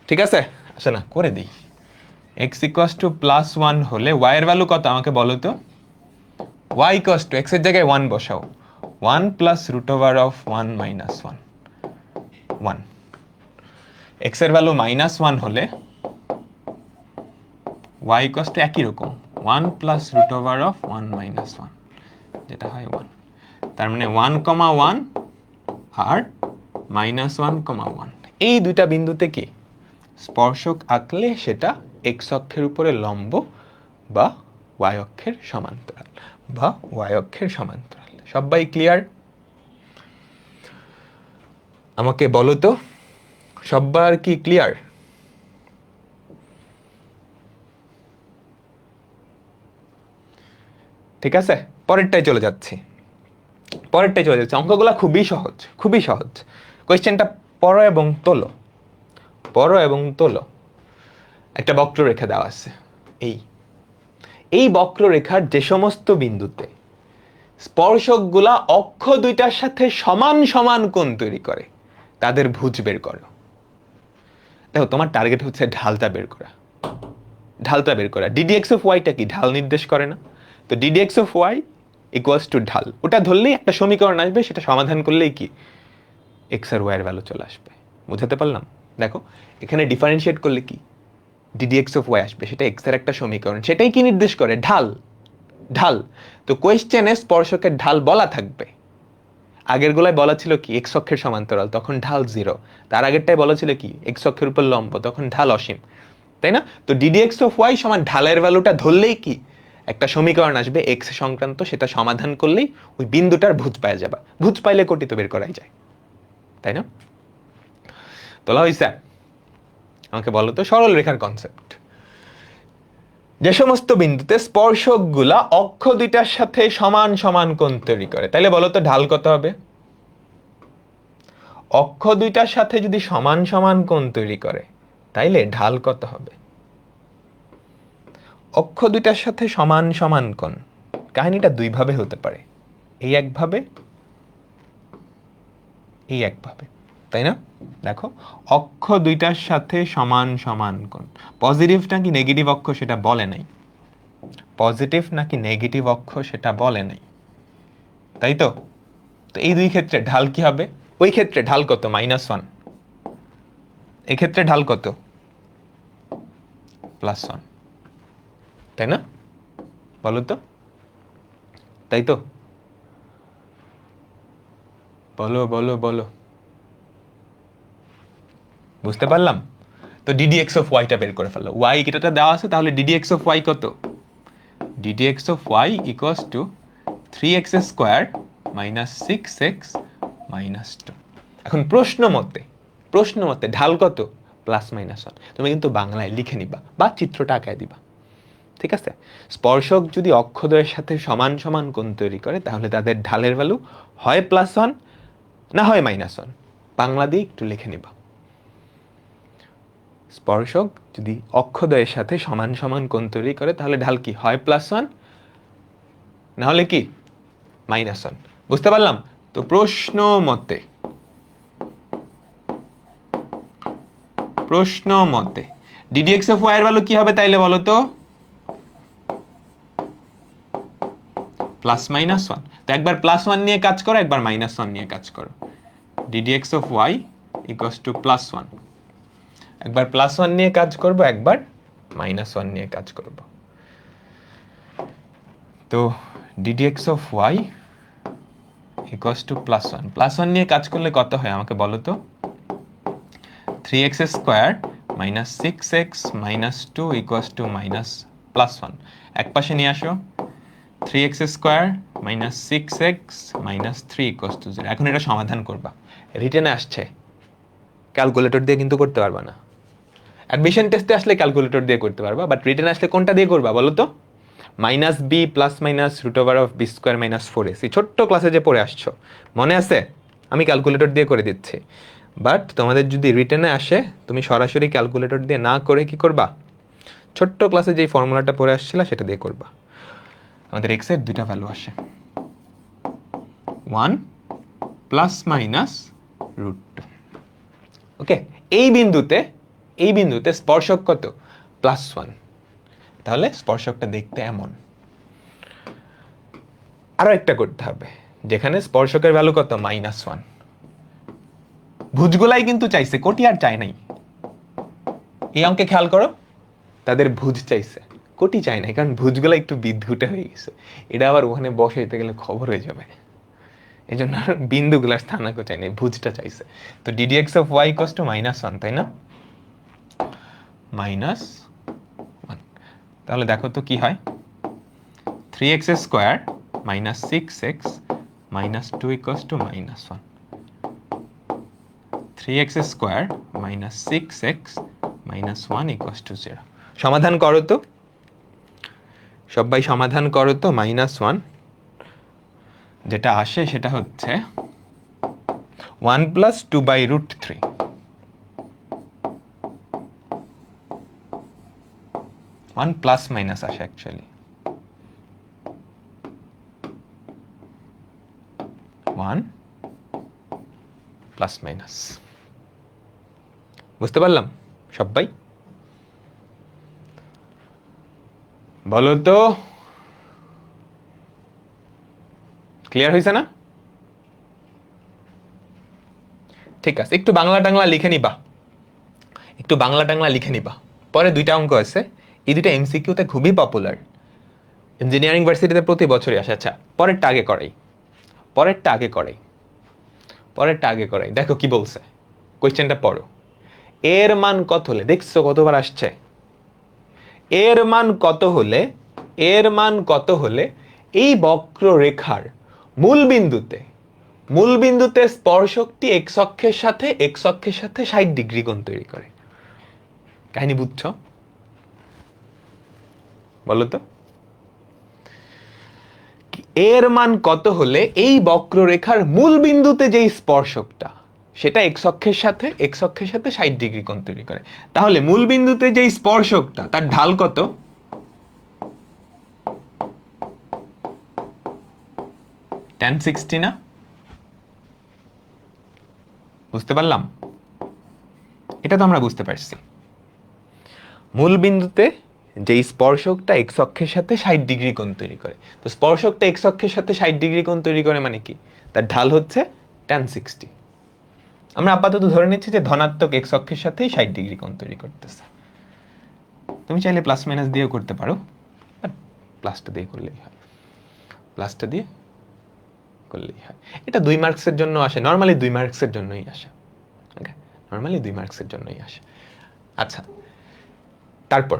ঠিক আছে, আচ্ছা না করে দিই। এক্স ইকুয়ালস টু প্লাস 1 হলে ওয়াই এর ভ্যালু কত আমাকে বলো তো? ওয়াই ইকুয়ালস টু, এক্স এর জায়গায় 1 বসাও, 1 plus root over of 1 minus 1। X এর ভ্যালু মাইনাস 1 হলে y ইকুয়ালস টু একই রকম 1 plus root over of 1 minus 1, যেটা হয় 1। তার মানে 1,1 আর মাইনাস 1,1, এই দুইটা বিন্দুতে কি স্পর্শক আঁকলে সেটা এক্স অক্ষের উপরে লম্ব বা ওয়াই অক্ষের সমান্তরাল সবাই ক্লিয়ার? আমাকে বলো তো, সবার কি ক্লিয়ার? ঠিক আছে, পরেরটাই চলে যাচ্ছি। অঙ্কগুলো খুবই সহজ। কোয়েশ্চেনটা পড়ো এবং তোলো। একটা বক্ররেখা দেওয়া আছে, এই বক্ররেখার যে সমস্ত বিন্দুতে স্পর্শকগুলা অক্ষ দুইটার সাথে সমান সমান কোণ তৈরি করে, তাদের ভুজ বের করো। দেখো, তোমার টার্গেট হচ্ছে ঢালটা বের করা। ডিডিএক্স অফ ওয়াইটা কি ঢাল নির্দেশ করে না? তো d d x of y equals to ঢাল, ওটা ধরলেই একটা সমীকরণ আসবে, সেটা সমাধান করলেই কি এক্স আর ওয়াই এর ভ্যালু চলে আসবে। বুঝাতে পারলাম? দেখো, এখানে ডিফারেন্সিয়েট করলে কি ডিডিএক্স অফ ওয়াই আসবে, সেটা এক্স এর একটা সমীকরণ, সেটাই কি নির্দেশ করে? ঢাল। তো কোয়েশ্চেনে স্পর্শকের ঢাল বলা থাকবে। আগের গুলায় বলা ছিল কি এক্স অক্ষের সমান্তরাল, তখন ঢাল 0। তার আগেরটাই বলা ছিল কি এক্স অক্ষের উপর লম্ব, তখন ঢাল অসীম, তাই না? তো ডিডিএক্স অফ ওয়াই সমান ঢালের ভ্যালুটা ধরলেই কি একটা সমীকরণ আসবে এক্স সংক্রান্ত, সেটা সমাধান করলেই ওই বিন্দুটার ভুজ পাওয়া যাবে। ভুজ পাইলে কোটি তো বের করাই যায়, তাই না? তোলা হইছে? আমাকে বলো তো, সরল রেখার কনসেপ্ট। যে সমস্ত বিন্দুতে স্পর্শকগুলা অক্ষ দুইটার সাথে সমান সমান কোণ তৈরি করে, তাইলে বলো তো ঢাল কত হবে? অক্ষ দুইটার সাথে যদি সমান সমান কোণ তৈরি করে, তাইলে ঢাল কত হবে? অক্ষ দুইটার সাথে সমান সমান কোণ, কাহিনীটা দুইভাবে হতে পারে, এই একভাবে, এই একভাবে, তাই না? দেখো অক্ষ দুইটার সাথে সমান সমান কোণ, পজিটিভ নাকি নেগেটিভ অক্ষ সেটা বলে নাই, পজিটিভ নাকি নেগেটিভ অক্ষ সেটা বলে নাই, তাই তো? তো এই দুই ক্ষেত্রে ঢাল কি হবে? ওই ক্ষেত্রে ঢাল কত? -1, এই ক্ষেত্রে ঢাল কত? +1, তাই না? বলো তো, তাই তো? বলো বলো বলো, বুঝতে পারলাম? তো ddx অফ ওয়াইটা বের করে ফেলো, y এটাটা দেওয়া আছে, তাহলে ddx অফ y কত? ddx of y equals two 3x square minus 6x minus 2। এখন প্রশ্ন মতে ঢাল কত? +-1। তুমি কিন্তু বাংলায় লিখে নিবা বা চিত্রটা আঁকায় দিবা, ঠিক আছে? স্পর্শক যদি অক্ষদ্বয়ের সাথে সমান সমান কোণ তৈরি করে তাহলে তাদের ঢালের ভ্যালু হয় +1 না হয় -1। বাংলা দিয়ে একটু লিখে নিবা। স্পর্শক যদি অক্ষদ্বয়ের সাথে সমান সমান কোণ তৈরি করে তাহলে ঢাল কি হয়? +1 না হলে কি? -1। বুঝতে পারলাম? তো প্রশ্ন মতে ddx অফ y এর ভ্যালু কি হবে তাইলে বলো তো? +-1। তো একবার +1 নিয়ে কাজ করো, একবার -1 নিয়ে কাজ করো। ddx of y equals to +1, একবার +1 নিয়ে কাজ করব, একবার -1 নিয়ে কাজ করব। তো ddx of y equals to +1 নিয়ে কাজ করলে কত হয় আমাকে বলো তো? 3x square minus 6x minus 2 equals to +1। এক পাশে নিয়ে আসো, 3x square minus 6x minus 3 equals to 0। এখন এটা সমাধান করবা, রিটেনে আসছে, ক্যালকুলেটর দিয়ে কিন্তু করতে পারবা না। অ্যাডমিশন টেস্টে আসলে ক্যালকুলেটর দিয়ে করতে পারবা, বাট রিটেনে আসলে কোনটা দিয়ে করবা বলো তো? -b plus minus √(b² - 4ac, ছোট্ট ক্লাসে যে পড়ে আসছো, মনে আছে? আমি ক্যালকুলেটর দিয়ে করে দিচ্ছি, বাট তোমাদের যদি রিটেনে আসে তুমি সরাসরি ক্যালকুলেটর দিয়ে না করে কি করবা? ছোট্ট ক্লাসে যেই ফর্মুলাটা পড়ে আসছিল সেটা দিয়ে করবা। আমাদের x এর দুইটা ভ্যালু আসে, 1 প্লাস মাইনাস √2। ওকে, এই বিন্দুতে স্পর্শক কত? +1। তাহলে স্পর্শকটা দেখতে এমন। আরো একটা করতে হবে, যেখানে স্পর্শকের ভ্যালু কত? -1। ভুজগুলাই কিন্তু চাইছে, কোটি আর চায় নাই। এই অঙ্কে খেয়াল করো, তাদের ভুজ চাইছে, কোটি চায় নাই, কারণ ভুজগুলা একটু বিদ্যুটে হয়ে গেছে। এটা আবার ওখানে বসাইতে গেলে খবর হয়ে যাবে, এই জন্য বিন্দুগুলার স্থানাঙ্ক চাই নাই, ভুজটা চাইছে। তো ddx of y equals to -1, তাই না? -1। তাহলে দেখো তো কি হয়, 3x square minus 6x minus 2 equals to -1। 3x square minus 6x minus 1 equals to 0। সমাধান করো তো সবাই, সমাধান করো তো। -1 যেটা আসে সেটা হচ্ছে 1 প্লাস 2/√3। 1 প্লাস মাইনাস আসে অ্যাকচুয়ালি, 1 প্লাস মাইনাস। বুঝতে পারলাম সবাই? বলো তো, ক্লিয়ার হয়েছে না? ঠিক আছে, একটু বাংলা টাংলা লিখে নিবা, পরে দুইটা অঙ্ক আছে, এই দুইটা এমসিকিউতে খুবই পপুলার, ইঞ্জিনিয়ারিং ভার্সিটিতে প্রতি বছরই আসে। আচ্ছা, পরেরটা আগে করাই। দেখো কি বলছে, কোয়েশ্চেনটা পড়ো। এর মান কত হলে, দেখছো কতবার আসছে, এর মান কত হলে এই বক্ররেখার মূল বিন্দুতে স্পর্শকটি x অক্ষের সাথে 60 ডিগ্রি কোণ তৈরি করে। কাহিনী বুঝছো? বলো তো, এর মান কত হলে এই বক্ররেখার মূল বিন্দুতে যেই স্পর্শকটা সেটা x অক্ষের সাথে 60 ডিগ্রি কোণ তৈরি করে। তাহলে মূল বিন্দুতে যেই স্পর্শকটা তার ঢাল কত? tan 60 না? বুঝতে পারলাম? এটা তো আমরা বুঝতে পারছি। মূল বিন্দুতে যে স্পর্শকটা এক্স অক্ষের সাথে 60 ডিগ্রি কোণ তৈরি করে, তো স্পর্শকটা এক্স অক্ষের সাথে 60 ডিগ্রি কোণ তৈরি করে মানে কি? তার ঢাল হচ্ছে tan 60। আমরা আপাতত ধরে নিচ্ছি যে ধনাত্মক এক্স অক্ষের সাথেই 60 ডিগ্রি কোণ তৈরি করতেছে। তুমি চাইলে প্লাস মাইনাস দিয়েও করতে পারো, প্লাসটা দিয়ে করলেই হয়, প্লাসটা দিয়ে করলেই হয়। এটা 2 মার্কসের জন্য আসে, নর্মালি 2 মার্কসের জন্যই আসে। ওকে, নর্মালি 2 মার্কসের জন্যই আসে। আচ্ছা, তারপর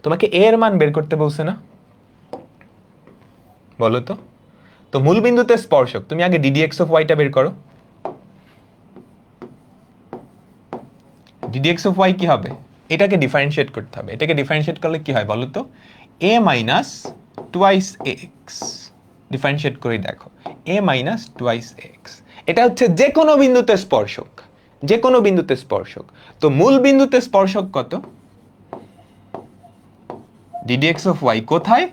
তোমাকে এ এর মান বের করতে বলছে না? বলো তো। তো মূল বিন্দুতে স্পর্শক, তুমি আগে ddx অফ y টা বের করো। ddx অফ y কি হবে? এটাকে ডিফারেন্সিয়েট করতে হবে। এটাকে ডিফারেন্সিয়েট করলে কি হয় বলো তো? a minus twice x. Differentiate করে দেখো, a মাইনাস টুয়াইস এক্স। এটা হচ্ছে যে কোনো বিন্দুতে স্পর্শক, যে কোনো বিন্দুতে স্পর্শক। তো মূল বিন্দুতে স্পর্শক কত? ddx অফ y কোথায়?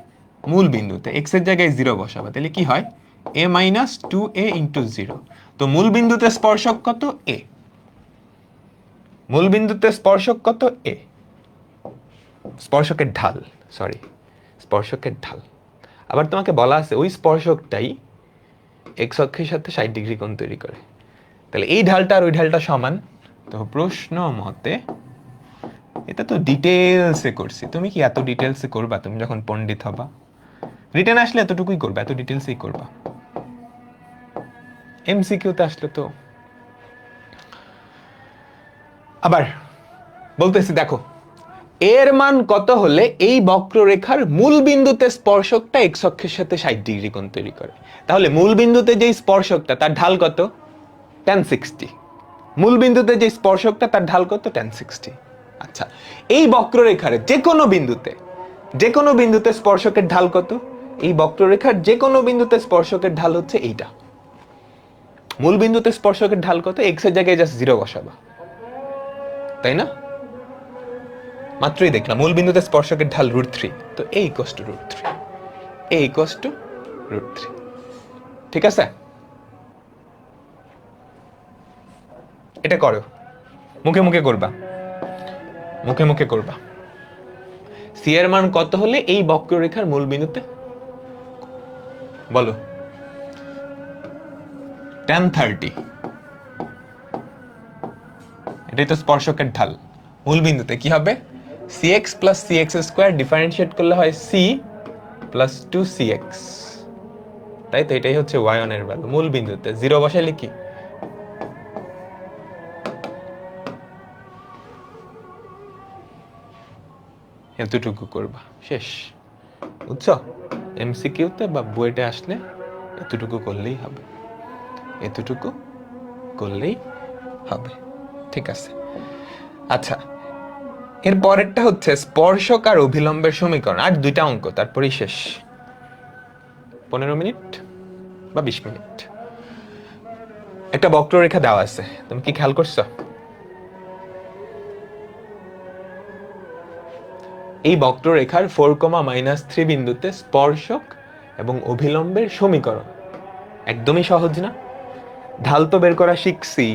মূল বিন্দুতে। x এর জায়গায় 0 বসাবা, তাহলে কি হয়? a minus 2a into 0। তো মূল বিন্দুতে স্পর্শক কত? a। মূল বিন্দুতে স্পর্শক কত? a। স্পর্শকের ঢাল, সরি, স্পর্শকের ঢাল। আবার তোমাকে বলা আছে ওই স্পর্শকটাই এক্স অক্ষের সাথে 60 ডিগ্রি কোণ তৈরি করে। তাহলে এই ঢালটা আর ওই ঢালটা সমান। তো প্রশ্ন মতে, এটা তো ডিটেলসে করছি, তুমি কি এত ডিটেলসে করবা? তুমি যখন পণ্ডিত হবা, রিটেন আসলে এতটুকুই করবা, এত ডিটেলসেই করবা। এমসিকিউতে আসলে তো আবার বলতেছি, দেখো এর মান কত হলে এই বক্ররেখার মূল বিন্দুতে স্পর্শকটা এক্স অক্ষের সাথে 60 ডিগ্রি কোণ তৈরি করে? তাহলে মূল বিন্দুতে যে স্পর্শকটা তার ঢাল কত? tan 60। মূল বিন্দুতে যে স্পর্শকটা তার ঢাল কত? tan 60। আচ্ছা, এই বক্ররেখার যে কোনো বিন্দুতে, যে কোনো বিন্দুতে স্পর্শকের ঢাল কত? এই বক্ররেখার যে কোনো বিন্দুতে স্পর্শকের ঢাল হচ্ছে এইটা। মূল বিন্দুতে স্পর্শকের ঢাল কত? এক্স এর জায়গায় জাস্ট 0 বসাবা, তাই না? মাত্রই দেখলাম মূল বিন্দুতে স্পর্শকের ঢাল √3। তো a equals two √3, a equals two √3। ঠিক আছে, এটা করো, মুখে মুখে করবা, মুখে মুখে করবা। সি এর মান কত হলে এই বক্ররেখার মূল বিন্দুতে, বলো? tan 30। এটাই তো স্পর্শকের ঢাল। মূল বিন্দুতে কি হবে? cx plus cx square, differentiate করলে হয় c প্লাস 2cx। তাই তো, এটাই হচ্ছে y1 এর ভ্যালু। মূল বিন্দুতে 0 বসাইলে কি? এতটুকু করবা, শেষ। বুঝছো? এমসিকিউতে বা বুয়েটে আসলে এতটুকু করলেই হবে, এতটুকু করলেই হবে। ঠিক আছে। আচ্ছা, এর পরেরটা হচ্ছে স্পর্শক আর অভিলম্বের সমীকরণ। আর 2টা অঙ্ক, তারপরেই শেষ। 15 মিনিট বা 20 মিনিট। একটা বক্ররেখা দেওয়া আছে, তুমি কি খেয়াল করছো? এই বক্ররেখার 4,-3 বিন্দুতে স্পর্শক এবং অভিলম্বের সমীকরণ। একদমই সহজ না? ঢাল তো বের করা শিখছি,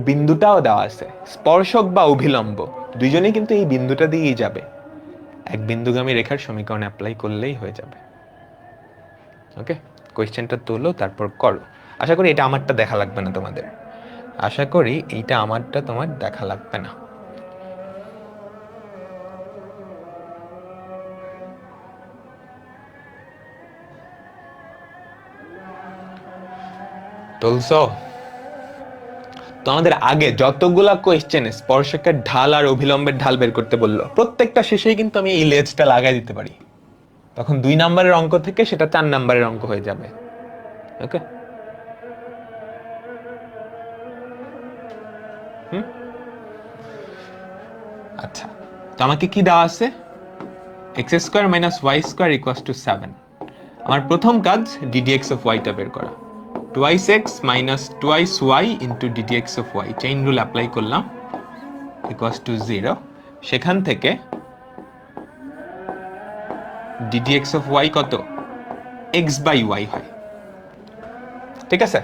বিন্দুটাও দেওয়া আছে। স্পর্শক বা অভিলম্ব দুইজনেই কিন্তু এই বিন্দুটা দিয়েই যাবে। এক বিন্দুগামী রেখার সমীকরণ অ্যাপ্লাই করলেই হয়ে যাবে। ওকে, কোয়েশ্চেনটা তোলো, তারপর করো। আশা করি এটা আমারটা দেখা লাগবে না তোমাদের, আশা করি এইটা আমারটা তোমার দেখা লাগবে না। তুলছো? তো আমাদের আগে যতগুলা কোয়েশ্চেনে স্পর্শকের ঢাল আর অভিলম্বের ঢাল বের করতে বললো, প্রত্যেকটা শেষেই কিন্তু আমি এই লেজটা লাগাই দিতে পারি। তখন 2 নাম্বারের অঙ্ক থেকে সেটা 4 নাম্বারের অঙ্ক হয়ে যাবে। ওকে, আচ্ছা, তো আমাকে কি দেওয়া আছে? X square minus y square equals to 7। আমার প্রথম কাজ ddx অফ y টা বের করা। Twice x minus twice y into ddx of y, chain rule apply করলাম, ইকুয়ালস টু 0। সেখান থেকে ddx অফ y কত? x বাই y হয়। ঠিক আছে?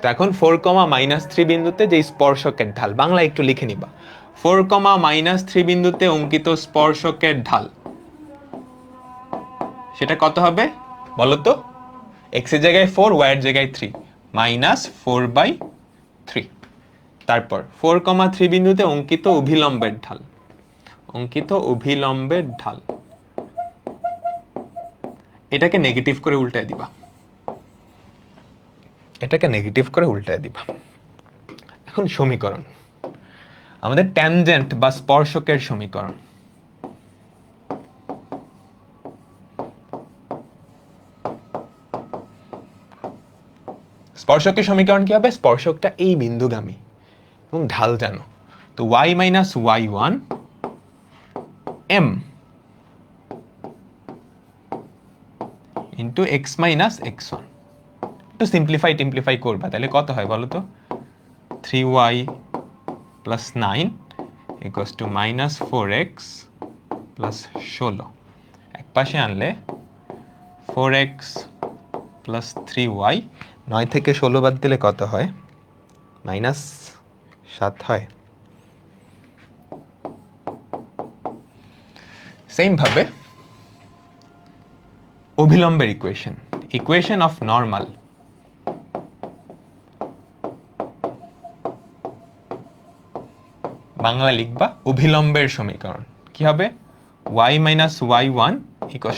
তো এখন 4,-3 বিন্দুতে যে স্পর্শকের ঢাল, বাংলা একটু লিখে নিবা। 4,-3 বিন্দুতে অঙ্কিত স্পর্শকের ঢাল সেটা কত হবে বলো তো? এক্স এর জায়গায় 4, ওয়াই এর জায়গায় 3, -4/3। তারপর 4,3 বিন্দুতে অঙ্কিত অভিলম্বের ঢাল, এটাকে নেগেটিভ করে উল্টায় দিবা, এখন সমীকরণ, আমাদের ট্যানজেন্ট বা স্পর্শকের সমীকরণ। স্পর্শকের সমীকরণ কি হবে? স্পর্শকটা এই বিন্দুগামী এবং ঢাল জানো, তো y - y1 m into x - x1। একটু সিম্পলিফাই করবা, তাহলে কত হয় বলো তো? 3y + 9 = -4x + 16। এক পাশে আনলে 4x + 3y, 9 থেকে 16 বাদ দিলে কত হয়? -7 হয়। সেম ভাবে অভিলম্বের ইকুয়েশন অফ নর্মাল, বাংলা লিখবা অভিলম্বের সমীকরণ কি হবে? y - y1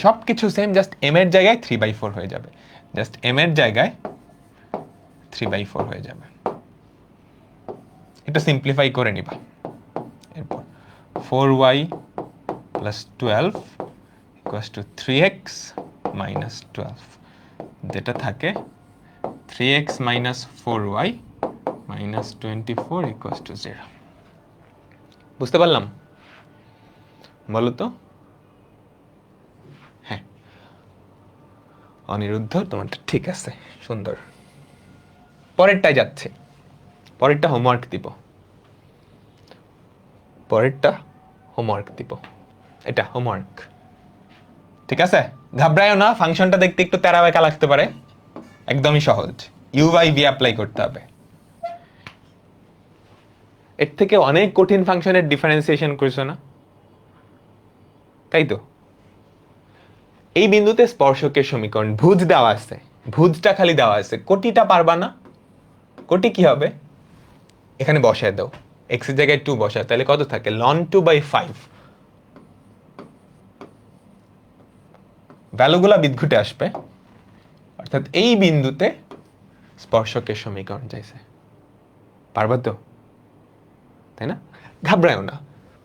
সবকিছু সেম, জাস্ট m এর জায়গায় 3/4 হয়ে যাবে, এটা সিম্পলিফাই করে নিবা। এরপর 4y + 12 = 3x - 12, যেটা থাকে 3x - 4y - 24 = 0। বুঝতে পারলাম বলো তো? হ্যাঁ, অনিরুদ্ধ তোমারটা ঠিক আছে, সুন্দর। পরেরটায় যাচ্ছে, পরেরটা হোমওয়ার্ক দিব, এটা হোমওয়ার্ক। ঠিক আছে, ঘাবড়ায়ও না, ফাংশনটা দেখতে একটু তেরা বেঁকা লাগতে পারে, একদমই সহজ, u/v অ্যাপ্লাই করতে হবে। এর থেকে অনেক কঠিন ফাংশনের ডিফারেন্সিয়েশন করছো না, তাই তো? এই বিন্দুতে স্পর্শকের সমীকরণ, ভুজ দেওয়া আছে, ভুজটা খালি দেওয়া আছে, কোটিটা পারবা না। কোটি কি হবে? এখানে বসায় দাও, x এর জায়গায় 2 বসায়, তাহলে কত থাকে? ln 2/5। ভ্যালুগুলা বিদ্ঘুটে আসবে, অর্থাৎ এই বিন্দুতে স্পর্শকের সমীকরণ চাইছে। পারবা তো, তাই না? ঘাবড়ায়ও না,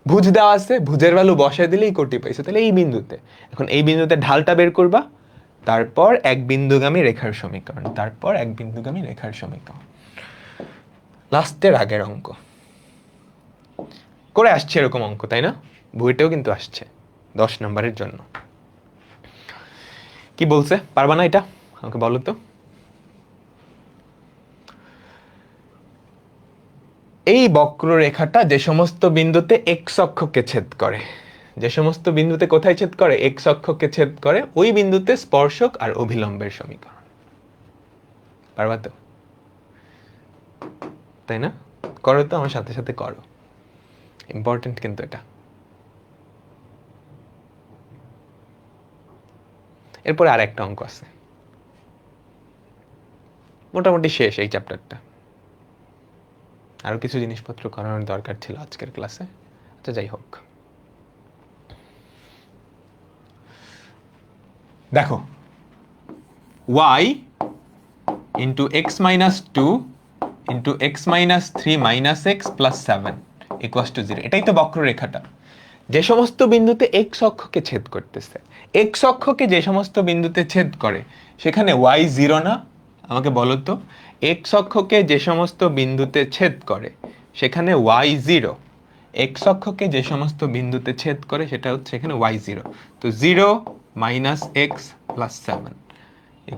ভুজ দেওয়া আছে, ভুজের ভ্যালু বসায় দিলেই কোটি পাইছো। তাহলে এই বিন্দুতে, এখন এই বিন্দুতে ঢালটা বের করবা, তারপর এক বিন্দুগামী রেখার সমীকরণ, লাস্টের আগের অঙ্ক করে আসছে এরকম অঙ্ক, তাই না? বইটাও কিন্তু আসছে 10 নম্বরের জন্য। কি বলছে? পারবা না এটা? আমাকে বলো তো। এই বক্ররেখাটা যে সমস্ত বিন্দুতে x অক্ষকে ছেদ করে, কোথায় ছেদ করে? x অক্ষকে ছেদ করে, ওই বিন্দুতে স্পর্শক আর অভিলম্বের সমীকরণ। পারবা তো, তাই না? করো তো, আমার সাথে সাথে করো, ইম্পর্টেন্ট কিন্তু এটা। এরপরে আর একটা অঙ্ক আছে, মোটামুটি শেষ এই চ্যাপ্টারটা। আরো কিছু জিনিসপত্র করানোর দরকার ছিল আজকের ক্লাসে, আচ্ছা যাই হোক। দেখো, y into x - 2 into x - 3 - x + 7 = 0। এটাই তো বক্ররেখাটা, যে সমস্ত বিন্দুতে x অক্ষকে ছেদ করতেছে। x অক্ষকে যে সমস্ত বিন্দুতে ছেদ করে সেখানে y 0 না? আমাকে বলো তো, x অক্ষকে যে সমস্ত বিন্দুতে ছেদ করে সেখানে y 0, x অক্ষকে যে সমস্ত বিন্দুতে ছেদ করে সেটা হচ্ছে এখানে y 0। তো 0 - x + 7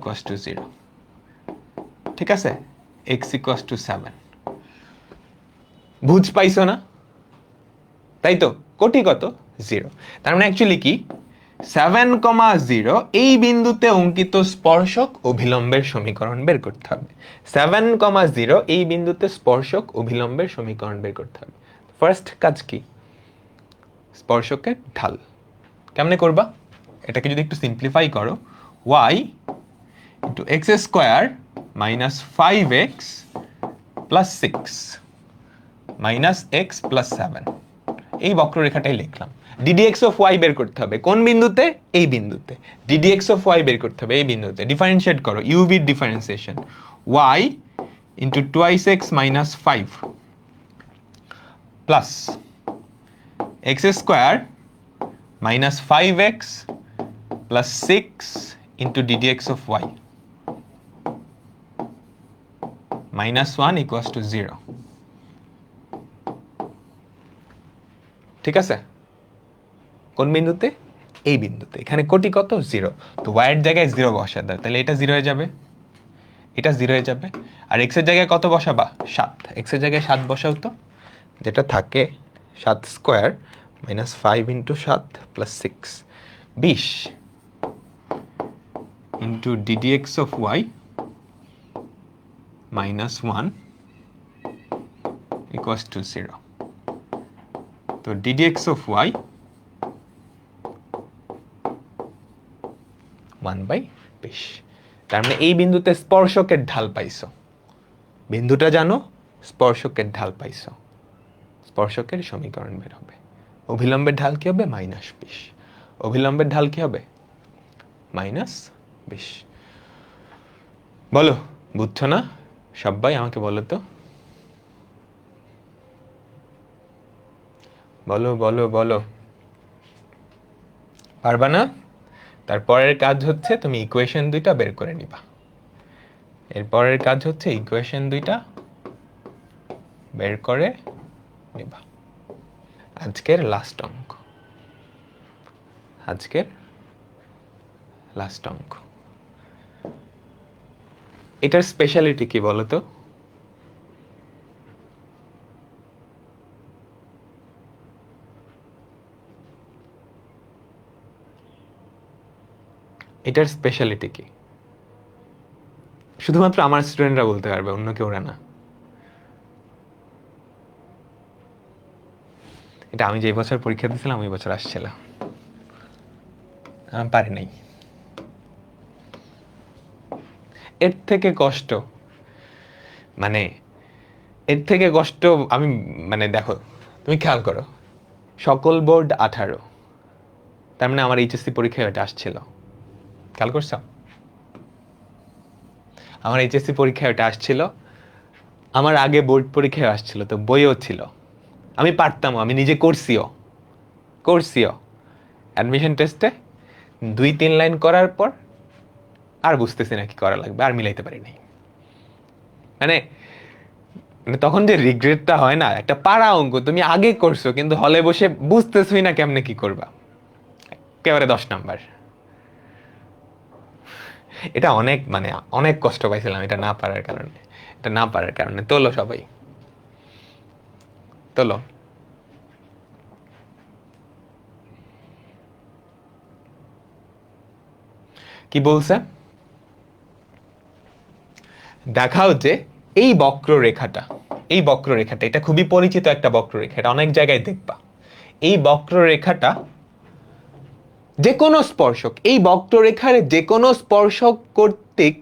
= 0। ঠিক আছে, x = 7। ভুজ পাইছো না? তাই তো, কোটি কত? 0। তার মানে অ্যাকচুয়ালি কি, 7,0 এই বিন্দুতে অঙ্কিত স্পর্শক অভিলম্বের সমীকরণ বের করতে হবে। 7,0 এই বিন্দুতে স্পর্শক অভিলম্বের সমীকরণ বের করতে হবে। ফার্স্ট কাজ কি? স্পর্শকের ঢাল কেমনে করবা? এটাকে যদি একটু সিম্পলিফাই করো, y into x square minus 5x plus 6 minus x plus 7, এই বক্ররেখাটাই লিখলাম। ddx অফ y বের করতে হবে কোন বিন্দুতে? এই বিন্দুতে। ddx অফ y বের করতে হবে এই বিন্দুতে। ডিফারেন্সিয়েট করো, uv differentiation, y into twice x minus 5 plus x square minus 5x plus 6 into ddx of y minus 1 equals to 0। ঠিক আছে? কোন বিন্দুতে? এই বিন্দুতে। এখানে কোটি কত? 0। তো y এর জায়গায় 0 বসা দাও, তাহলে এটা 0 হয়ে যাবে, এটা 0 হয়ে যাবে। আর x এর জায়গায় কত বসাবা? 7। x এর জায়গায় 7 বসাও তো, যেটা থাকে 7 square minus 5 into 7 plus 6, 20 into ddx of y minus 1 equals to 0। তো ddx অফ y 1/20। তার মানে এই বিন্দুতে স্পর্শকের ঢাল পাইছো। বিন্দুটা জানো, স্পর্শকের ঢাল পাইছো। স্পর্শকের সমীকরণ বের হবে। অভিলম্বের ঢাল কি হবে? -20। অভিলম্বের ঢাল কি হবে? -20। বলো, বুঝছো না সবাই? আমাকে বলো তো, বলো বলো বলো। পারবা না? তারপরের কাজ হচ্ছে তুমি ইকুয়েশন দুইটা বের করে নিবা। এরপরের কাজ হচ্ছে ইকুয়েশন দুইটা বের করে নিবা। আজকের লাস্ট অঙ্ক, আজকের লাস্ট অঙ্ক। এটার স্পেশালিটি কি বলো তো? এটার স্পেশালিটি কি? শুধুমাত্র আমার স্টুডেন্টরা বলতে পারবে, অন্য কেউ না। এটা আমি যে বছর পরীক্ষা দিয়েছিলাম ওই বছর আসছিল, আমি পারি নাই। এর থেকে কষ্ট, মানে এর থেকে কষ্ট আমি, মানে দেখো তুমি খেয়াল করো, সকল বোর্ড 18, তার মানে আমার এইচএসসি পরীক্ষায় এটা আসছিল। খেয়াল করছো? আমার এইচএসসি পরীক্ষায় ওটা আসছিল, আমার আগে বোর্ড পরীক্ষায় আসছিল, তো বইও ছিল, আমি পারতামও, আমি নিজে করছিও। অ্যাডমিশন টেস্টে 2-3 লাইন করার পর আর বুঝতেছি না কি করা লাগবে, আর মিলাইতে পারি নাই। মানে তখন যে রিগ্রেটটা হয় না, একটা পাড়া অঙ্ক তুমি আগে করছো কিন্তু হলে বসে বুঝতেছই না কেমনে কি করবা, একেবারে 10 নাম্বার। এটা অনেক, মানে অনেক কষ্ট পাইছিলাম এটা না পারার কারণে। এটা না পারার কারণে তোলো সবাই, তোলো। কি বলছে? দেখাও যে এই বক্ররেখাটা, এই বক্ররেখাটা, এটা খুবই পরিচিত একটা বক্ররেখা, এটা অনেক জায়গায় দেখবা। এই বক্ররেখাটা যে কোনো স্পর্শক, এই বক্ররেখার যে কোনো স্পর্শক কর্তৃক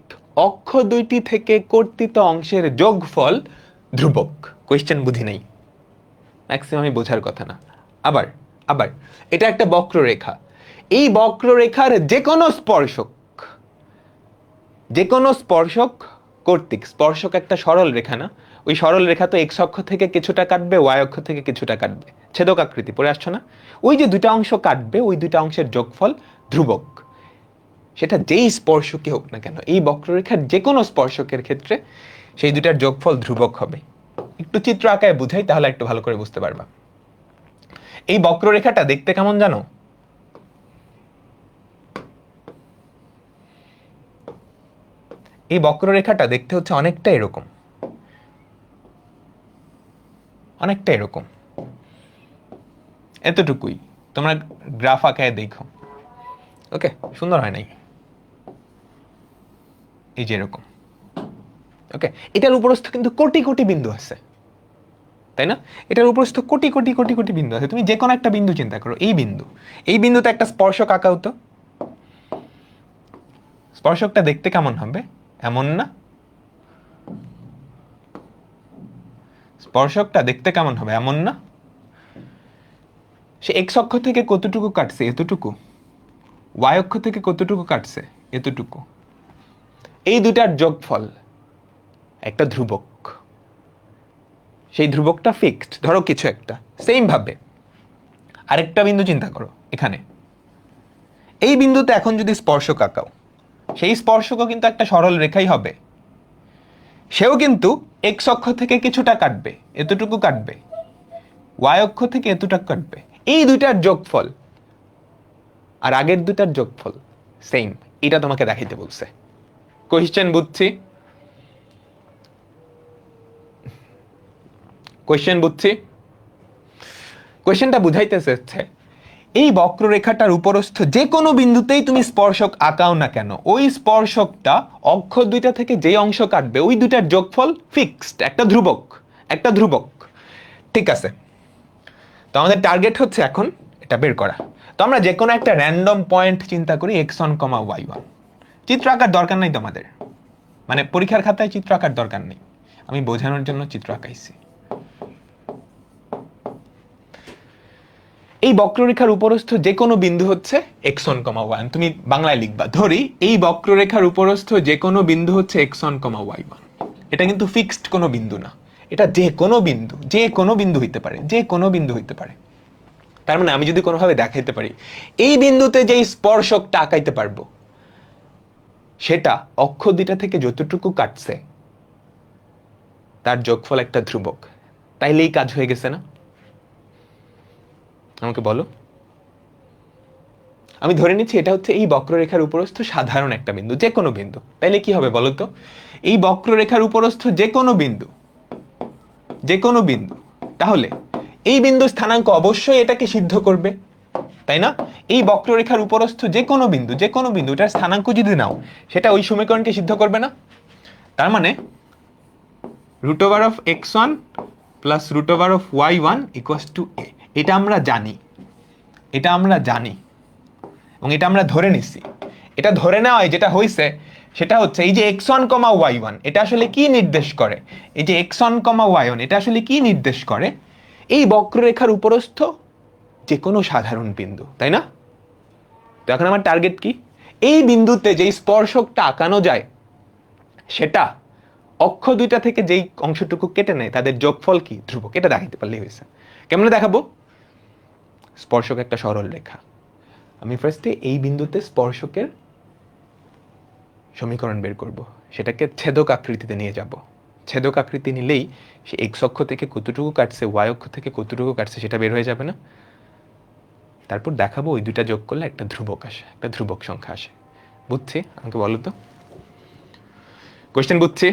অক্ষ দুইটি থেকে কর্তিত অংশের যোগফল ধ্রুবক। কোয়েশ্চেন বুঝি নাই, ম্যাক্সিমামই বোঝার কথা না। আবার আবার এটা একটা বক্ররেখা, এই বক্ররেখার যে কোনো স্পর্শক, যে কোনো স্পর্শক কর্তৃক, স্পর্শক একটা সরল রেখা না, ওই সরল রেখা তো এক্স অক্ষ থেকে কিছুটা কাটবে, ওয়াই অক্ষ থেকে কিছুটা কাটবে, ছেদক আকৃতি পড়ে আসছো না? ওই যে দুইটা অংশ কাটবে, ওই দুইটা অংশের যোগফল ধ্রুবক। সেটা যেই স্পর্শকই হোক না কেন, এই বক্ররেখার যে কোনো স্পর্শকের ক্ষেত্রে সেই দুইটার যোগফল ধ্রুবক হবে। একটু চিত্র আঁকায় বুঝাই, তাহলে একটু ভালো করে বুঝতে পারবা। এই বক্ররেখাটা দেখতে কেমন জানো? এই বক্ররেখাটা দেখতে হচ্ছে অনেকটা এরকম, অনেকটা এরকম, এতটুকুই। তোমরা গ্রাফ আঁকায় দেখো, ওকে, সুন্দর হয় নাই, এই যে এরকম। ওকে, এটার উপরস্থ কিন্তু কোটি কোটি বিন্দু আছে, তাই না? এটার উপরস্থ কোটি কোটি কোটি কোটি বিন্দু আছে। তুমি যে কোনো একটা বিন্দু চিন্তা করো, এই বিন্দু, এই বিন্দুতে একটা স্পর্শক আঁকাও তো। স্পর্শকটা দেখতে কেমন হবে? এমন না? স্পর্শকটা দেখতে কেমন হবে? এমন না? সে এক্স অক্ষ থেকে কতটুকু কাটছে? এতটুকু। ওয়াই অক্ষ থেকে কতটুকু কাটছে? এতটুকু। এই দুটার যোগফল একটা ধ্রুবক। সেই ধ্রুবকটা ফিক্সড, ধরো কিছু একটা। সেম ভাবে আরেকটা বিন্দু চিন্তা করো এখানে। এই বিন্দুতে এখন যদি স্পর্শক আঁকাও, সেই স্পর্শকও কিন্তু একটা সরল রেখাই হবে। সেও কিন্তু এক্স অক্ষ থেকে কিছুটা কাটবে, এতটুকু কাটবে। ওয়াই অক্ষ থেকে এতটুকু কাটবে। এই দুইটার যোগফল আর আগের দুটার যোগফল সেম। এটা তোমাকে দেখাইতে বলছে। কোয়েশ্চেন বুঝছি? কোয়েশ্চেন বুঝছি? কোয়েশ্চেনটা বুঝাইতেছে হচ্ছে, এই বক্ররেখাটার উপরস্থ যে কোনো বিন্দুতেই তুমি স্পর্শক আঁকাও না কেন, ওই স্পর্শকটা অক্ষ দুইটা থেকে যে অংশ কাটবে ওই দুটার যোগফল ফিক্সড, একটা ধ্রুবক, একটা ধ্রুবক। ঠিক আছে, তো আমাদের টার্গেট হচ্ছে এখন এটা বের করা। তো আমরা যে কোনো একটা র্যান্ডম পয়েন্ট চিন্তা করি x1, y1। চিত্র আঁকার দরকার নাই তোমাদের, মানে পরীক্ষার খাতায় চিত্র আঁকার দরকার নেই, আমি বোঝানোর জন্য চিত্র আঁকাইছি। এই বক্ররেখার উপরস্থ যে কোনো বিন্দু হচ্ছে x1, y1। তুমি বাংলায় লিখবা, ধরি এই বক্ররেখার উপরস্থ যে কোনো বিন্দু হচ্ছে x1, y1। এটা কিন্তু ফিক্সড কোনো বিন্দু না, এটা যে কোনো বিন্দু, যে কোনো বিন্দু হইতে পারে, যে কোনো বিন্দু হইতে পারে। তার মানে আমি যদি কোনোভাবে দেখাইতে পারি এই বিন্দুতে যেই স্পর্শকটা আঁকাইতে পারবো, সেটা অক্ষ দুইটা থেকে যতটুকু কাটছে তার যোগফল একটা ধ্রুবক। তাইলেই কাজ হয়ে গেছে না? আমাকে বলো। আমি ধরে নিচ্ছি এটা হচ্ছে এই বক্ররেখার উপরস্থ সাধারণ একটা বিন্দু, যে কোনো বিন্দু। তাইলে কি হবে বলো তো? এই বক্ররেখার উপরস্থ যে কোনো বিন্দু, যে কোনো বিন্দু, তাহলে এই বিন্দুর স্থানাঙ্ক অবশ্যই এটাকে সিদ্ধ করবে, তাই না? এই বক্ররেখার উপরস্থ যে কোনো বিন্দু, যে কোনো বিন্দু, এটার স্থানাঙ্ক যদি নাও, সেটা ওই সমীকরণকে সিদ্ধ করবে না? তার মানে √x1 plus √y1 equals two a। এটা আমরা জানি, এটা আমরা জানি, এবং এটা আমরা ধরে নিচ্ছি। এটা ধরে নেওয়ায় যেটা হয়েছে সেটা হচ্ছে এই যে x1, y1 এটা আসলে কি নির্দেশ করে? এই যে x1, y1 এটা আসলে কি নির্দেশ করে? এই বক্ররেখার উপরস্থ যে কোনো সাধারণ বিন্দু, তাই না? তো এখন আমার টার্গেট কি? এই বিন্দুতে যেই স্পর্শকটা আঁকানো যায় সেটা অক্ষ দুইটা থেকে যেই অংশটুকু কেটে নেয় তাদের যোগফল কি? ধ্রুবক। এটা দেখাইতে পারলেই হয়েছে। কেমনে দেখাবো? স্পর্শক একটা সরল রেখা, আমি ফার্স্টে এই বিন্দুতে স্পর্শকের সমীকরণ বের করব, সেটাকে ছেদক আকৃতিতে নিয়ে যাব। ছেদক আকৃতি নিলেই সে এক্স অক্ষ থেকে কতটুকু কাটছে, ওয়াই অক্ষ থেকে কতটুকু কাটছে সেটা বের হয়ে যাবে না? তারপর দেখাবো ওই দুটা যোগ করলে একটা ধ্রুবক আসে, একটা ধ্রুবক সংখ্যা আসে। বুঝছি? আমাকে বলো তো। কোয়েশ্চেন বুঝছি?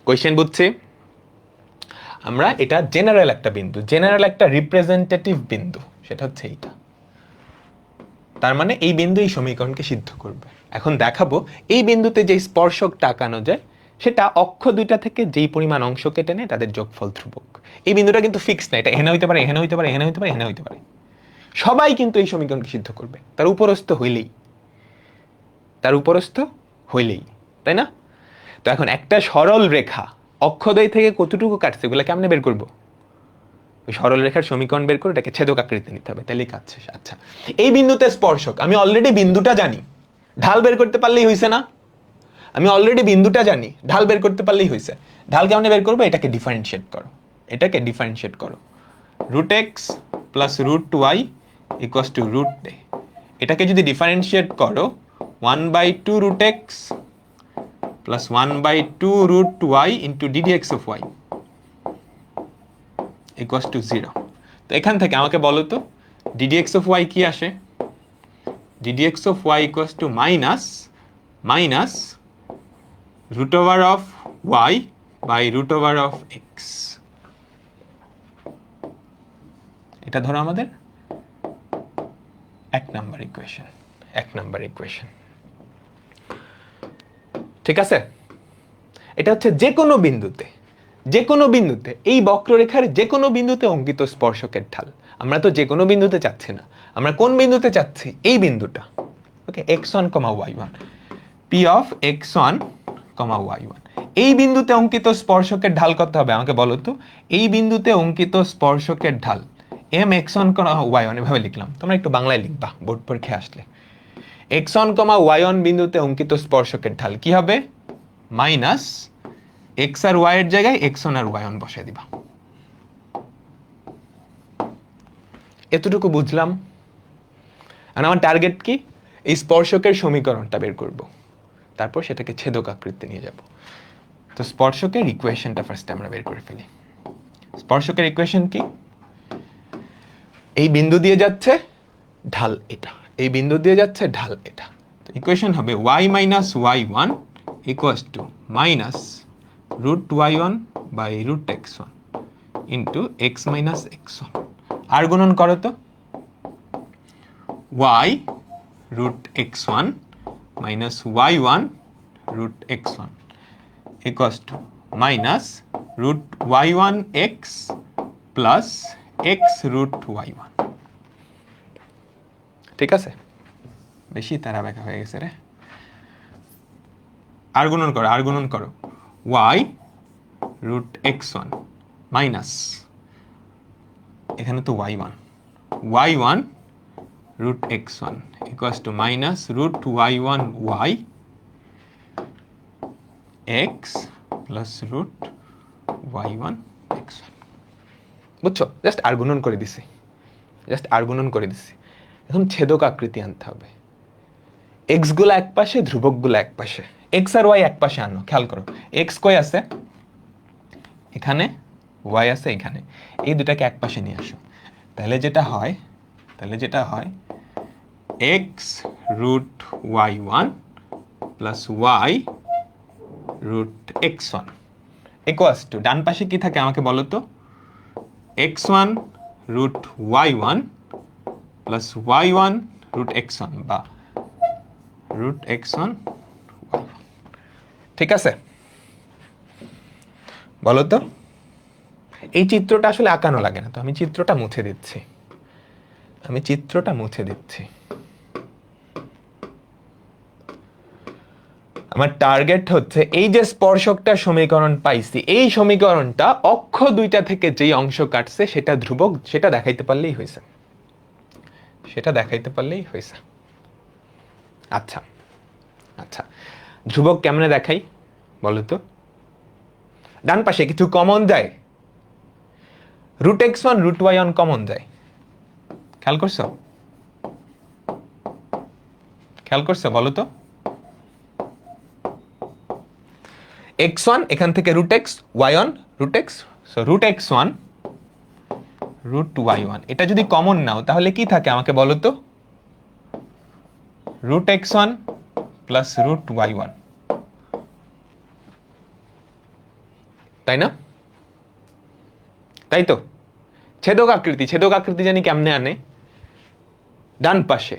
কোয়েশ্চেন বুঝছি? আমরা এটা জেনারেল একটা বিন্দু, জেনারেল একটা রিপ্রেজেন্টেটিভ বিন্দু, সেটা হচ্ছে এইটা। তার মানে এই বিন্দু এই সমীকরণকে সিদ্ধ করবে। এখন দেখাবো এই বিন্দুতে যে স্পর্শকটা আঁকানো যায় সেটা অক্ষ দুইটা থেকে যেই পরিমাণ অংশ কেটে নেয় তাদের যোগফল ধ্রুবক। এই বিন্দুটা কিন্তু ফিক্স না, এটা এখানে হইতে পারে, এখানে হইতে পারে, এখানে হইতে পারে, এখানে হইতে পারে। সবাই কিন্তু এই সমীকরণকে সিদ্ধ করবে তার উপরস্থ হইলেই, তার উপরস্থ হইলেই, তাই না? তো এখন একটা সরল রেখা অক্ষদ্বয় থেকে কতটুকু কাটছে এগুলো কেমনে বের করবো? ওই সরল রেখার সমীকরণ বের করে এটাকে ছেদক আকৃতি নিতে হবে, তাহলেই কাজ শেষ। আচ্ছা, এই বিন্দুতে স্পর্শক, আমি অলরেডি বিন্দুটা জানি, ঢাল বের করতে পারলেই হয়েছে না? আমি অলরেডি বিন্দুটা জানি, ঢাল বের করতে পারলেই হয়েছে। ঢাল কেমনে বের করবো? এটাকে ডিফারেন্সিয়েট করো, এটাকে ডিফারেন্সিয়েট করো। √x plus √y equals two √a। এটাকে যদি ডিফারেন্সিয়েট করো 1/2 √x plus 1/2 √y into ddx of y equals to 0। তো এখান থেকে আমাকে বলো তো ddx অফ y কি আসে? ddx of y equals to minus √y by √x। এটা ধরো আমাদের 1 নাম্বার ইকুয়েশন। ঠিক আছে, এটা হচ্ছে যে কোনো বিন্দুতে এই বক্ররেখার যে কোনো বিন্দুতে অঙ্কিত স্পর্শকের ঢাল। আমরা তো যে কোনো বিন্দুতে চাচ্ছি না, আমরা কোন বিন্দুতে চাচ্ছি? এই বিন্দুটা। ওকে, x1, y1, p of x1, y1, এই বিন্দুতে অঙ্কিত স্পর্শকের ঢাল কত হবে আমাকে বলো তো? এই বিন্দুতে অঙ্কিত স্পর্শকের ঢাল m x1, y1 এভাবে লিখলাম, তোমরা একটু বাংলায় লিখবা বোর্ড পরীক্ষায় আসলে। x1, y1 বিন্দুতে অঙ্কিত স্পর্শকের ঢাল কি হবে? মাইনাস x আর y এর জায়গায় x1 আর y1 বসাই দিবা। এতটুকু বুঝলাম। আর আমার টার্গেট কি? এই স্পর্শকের সমীকরণটা বের করব, তারপর সেটাকে ছেদক আকৃতিতে নিয়ে যাব। তো স্পর্শকের ইকুয়েশনটা ফার্স্ট আমরা বের করে ফেলি। স্পর্শকের ইকুয়েশন কি? এই বিন্দু দিয়ে যাচ্ছে ঢাল এটা, এই বিন্দু দিয়ে যাচ্ছে ঢাল এটা। তো ইকুয়েশন হবে y minus y1 equals to minus root y1 by root x1 into x minus x1। আর গুণন করো তো, y root x1 minus y1 root x1 equals to minus root y1 x plus x root y1। ঠিক আছে, বেশি তারা ব্যাখ্যা হয়ে গেছে রে। আর গুণন করো y রুট x1 মাইনাস, এখানে তো y1 root x1 equals to minus root y1 y x plus root y1 x1। বুঝছো? জাস্ট আর গুণন করে দিছি। এখন ছেদক আকৃতি আনতে হবে। এক্স গুলো এক পাশে, ধ্রুবক গুলো এক পাশে, এক্স আর ওয়াই এক পাশে আনো। খেয়াল করো, এক্স কই আছে? এখানে। ওয়াই আছে এখানে। এই দুটাকে এক পাশে নিয়ে আসো। তাহলে যেটা হয় x root y1 plus y root x1 equals to, ডান পাশে কি থাকে আমাকে বলো তো? x1 root y1 plus y1 root x1 বা রুট x1 y1। ঠিক আছে, বলো তো। এই চিত্রটা আসলে আঁকানো লাগে না, তো আমি চিত্রটা মুছে দিচ্ছি। আমার টার্গেট হচ্ছে এই যে স্পর্শকটার সমীকরণ পাইছি, এই সমীকরণটা অক্ষ দুইটা থেকে যেই অংশ কাটছে সেটা ধ্রুবক, সেটা দেখাইতে পারলেই হয়েছে। আচ্ছা, ধ্রুবক কেমনে দেখাই বলো তো? ডান পাশে কিছু কমন যায়, root x1 root y1 common যায়। খেয়াল করছো বলো তো? x1 এখান থেকে root x, y1 root x, so root x1 root y1 এটা যদি কমন নাও তাহলে কি থাকে আমাকে বলো তো? Root x1 plus root y1, তাই না? তাই তো। ছেদক আকৃতি জানি কেমনে আনে? ডান পাশে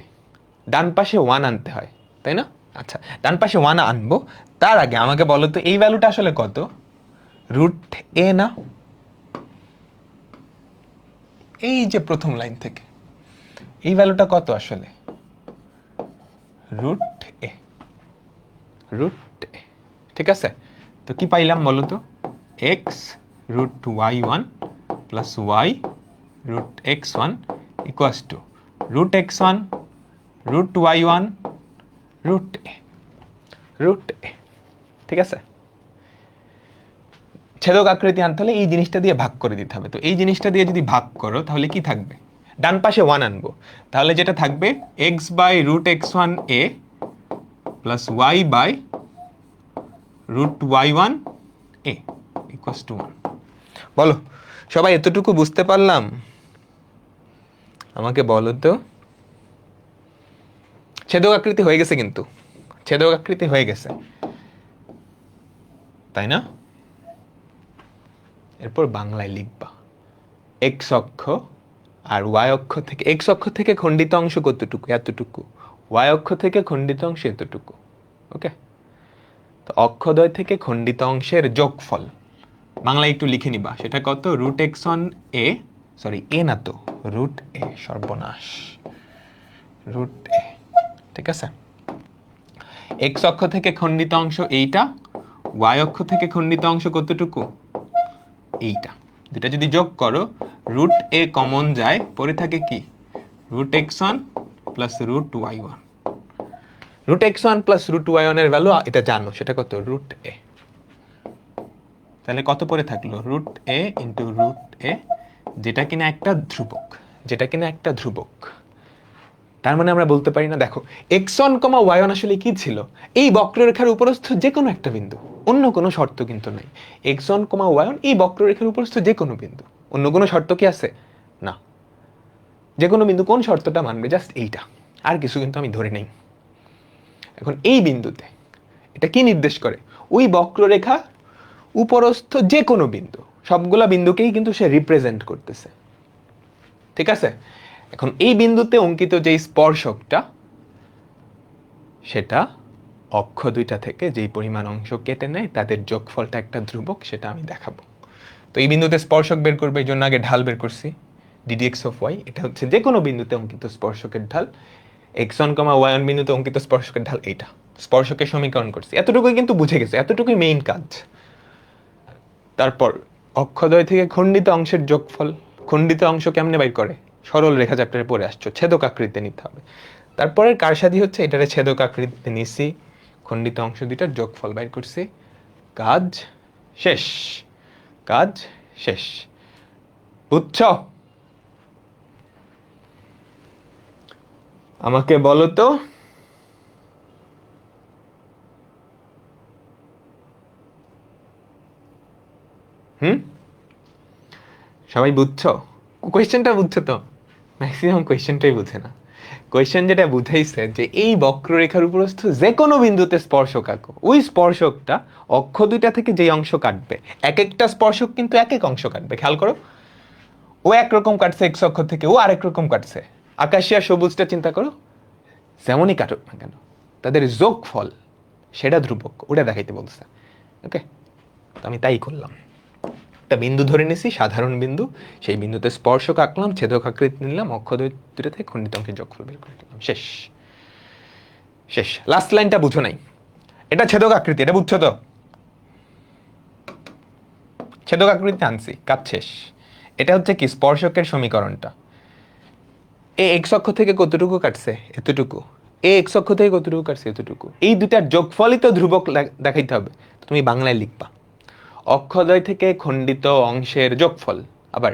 1 আনতে হয়, তাই না? আচ্ছা, ডান পাশে 1 আনবো, তার আগে আমাকে বলো তো এই ভ্যালুটা আসলে কত? রুট এ না? এই যে প্রথম লাইন থেকে এই ভ্যালুটা কত আসলে? Root a. ঠিক আছে, তো কি পাইলাম বলো তো? X root y1 plus y root x1 equals to root x1 root y1 root a. ঠিক আছে, ছেদক আকৃতি আনতে হলে এই জিনিসটা দিয়ে ভাগ করে দিতে হবে। তো এই জিনিসটা দিয়ে যদি ভাগ করো তাহলে কি থাকবে? ডান পাশে 1 আনবো, তাহলে যেটা থাকবে x by root x1 a plus y by root y1 a equals to 1। বলো সবাই, এতটুকু বুঝতে পারলাম? আমাকে বলো তো। ছেদক আকৃতি হয়ে গেছে, কিন্তু তাই না? এরপর বাংলায় লিখবা x অক্ষ আর ওয়াই অক্ষ থেকে এক্স অক্ষ থেকে খণ্ডিত অংশ কতটুকু? এতটুকু। ওয়াই অক্ষ থেকে খণ্ডিত অংশ এতটুকু। ওকে, তো অক্ষদ্বয় থেকে খণ্ডিত অংশের যোগফল বাংলা একটু লিখে নিবা, সেটা কত? Root x on a, sorry a না তো, রুট এ, সর্বনাশ, রুট এ, ঠিক আছে। এক্স অক্ষ থেকে খণ্ডিত অংশ এইটা, ওয়াই অক্ষ থেকে খণ্ডিত অংশ কতটুকু? এইটা। দুটা যদি যোগ করো, রুট এ কমন যায়, পরে থাকে কি? Root x one plus root y one. Root x one plus root y one এর ভ্যালু এটা জানো, সেটা কত? Root a. তাহলে কত পরে থাকলো? Root a into root a, যেটা কিনা একটা ধ্রুবক, যেটা কিনা একটা ধ্রুবক। তার মানে আমরা বলতে পারি না, দেখো x one comma y one আসলে কি ছিল? এই বক্ররেখার উপরস্থ যে কোনো একটা বিন্দু, অন্য কোনো শর্ত কিন্তু নাই। X one comma y one এই বক্ররেখার উপরস্থ যে কোনো বিন্দু, অন্য কোনো শর্ত কি আছে? না। যে কোনো বিন্দু কোন শর্তটা মানবে? জাস্ট এইটা, আর কিছু কিন্তু আমি ধরে নেই। এখন এই বিন্দুতে এটা কি নির্দেশ করে? ওই বক্ররেখা উপরস্থ যে কোনো বিন্দু, সবগুলা বিন্দুকেই কিন্তু সে রিপ্রেজেন্ট করতেছে, ঠিক আছে। এখন এই বিন্দুতে অঙ্কিত যে স্পর্শকটা, সেটা অক্ষ দুইটা থেকে যেই পরিমাণ অংশ কেটে নেয় তাদের যোগফলটা একটা ধ্রুবক, সেটা আমি দেখাবো। তো এই বিন্দুতে স্পর্শক বের করবে, এই জন্য আগে ঢাল বের করছি, ডিডিএক্স অফ ওয়াই। এটা হচ্ছে যে কোনো বিন্দুতে অঙ্কিত স্পর্শকের ঢাল। X one comma y one বিন্দুতে অঙ্কিত স্পর্শকের ঢাল এইটা। স্পর্শকের সমীকরণ করছি, এতটুকুই কিন্তু বুঝে গেছে, এতটুকুই মেইন কাজ। তারপর অক্ষদ্বয় থেকে খণ্ডিত অংশের যোগফল। খণ্ডিত অংশ কেমনে বাইর করে? সরল রেখা চ্যাপ্টারে পড়ে আসছো, ছেদক আকৃতিতে নিতে হবে। তারপরের কারসাদি হচ্ছে এটারে ছেদক আকৃতিতে নিছি, খণ্ডিত অংশ দুইটার যোগফল বাইর করছি, কাজ শেষ, কাজ শেষ। বুঝছ? আমাকে বলো তো, হুম, সবাই বুঝছো? কোয়েশ্চেনটা বুঝছো তো? ম্যাক্সিমাম কোয়েশ্চেনটাই বুঝে না। কোয়েশ্চেন যেটা বুঝাইছে যে এই বক্ররেখার উপরস্থ যে কোনো বিন্দুতে স্পর্শক আঁকো, ওই স্পর্শকটা অক্ষ দুইটা থেকে যে অংশ কাটবে, এক একটা স্পর্শক কিন্তু এক এক অংশ কাটবে। খেয়াল করো, ও একরকম কাটছে এক্স অক্ষ থেকে, ও আরেক রকম কাটছে। আকাশিয়া সবুজটা চিন্তা করো, যেমনই কাটুক না কেন, তাদের যোগফল সেটা ধ্রুবক, ওটা দেখাইতে বলছে। ওকে, তো আমি তাই করলাম। একটা বিন্দু ধরে নিছি, সাধারণ বিন্দু, সেই বিন্দুতে স্পর্শক আঁকলাম, ছেদক আকৃতি নিলাম, অক্ষ দুইটা থেকে খণ্ডিত অংশের যোগফল বের করে দিলাম, শেষ। শেষ। লাস্ট লাইনটা বুঝো নাই, এটা ছেদক আকৃতি, এটা বুঝছো তো? ছেদক আকৃতি আনছি, কাজ শেষ। এটা হচ্ছে কি? স্পর্শকের সমীকরণটা। এ এক্স অক্ষ থেকে কতটুকু কাটছে? এতটুকু। এ এক্স অক্ষ থেকে কতটুকু কাটছে? এতটুকু। এই দুটার যোগফলই তো ধ্রুবক দেখাইতে হবে, তুমি বাংলায় লিখবা অক্ষদ্বয় থেকে খণ্ডিত অংশের যোগফল, আবার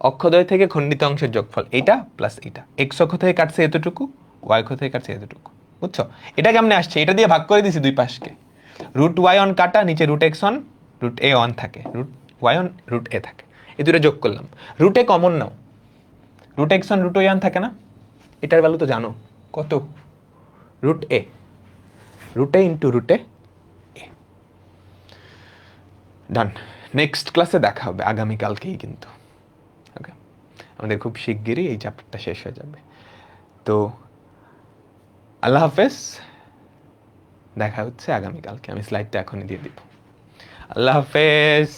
অক্ষদ্বয় থেকে খণ্ডিত অংশের যোগফল, এইটা প্লাস এইটা। এক্স অক্ষ থেকে কাটছে এতটুকু, ওয়াই অক্ষ থেকে কাটছে এতটুকু। বুঝছো? এটা কেমনে আসছে? এটা দিয়ে ভাগ করে দিছি দুই পাশকে, রুট ওয়াই অন কাটা, নিচে root x one, root a one থাকে, root y one, root a থাকে, এই দুটো যোগ করলাম। রুট এ কমন নাও, root x one root y one থাকে না? এটার ভ্যালু তো জানো কত? Root a, root a into root a. Done. Next ক্লাসে দেখা হবে, আগামীকালকেই কিন্তু। ওকে, আমাদের খুব শিগগিরই এই চ্যাপ্টারটা শেষ হয়ে যাবে। তো আল্লাহ হাফেজ, দেখা হচ্ছে আগামীকালকে। আমি স্লাইডটা এখনই দিয়ে দিব। আল্লাহ হাফেজ।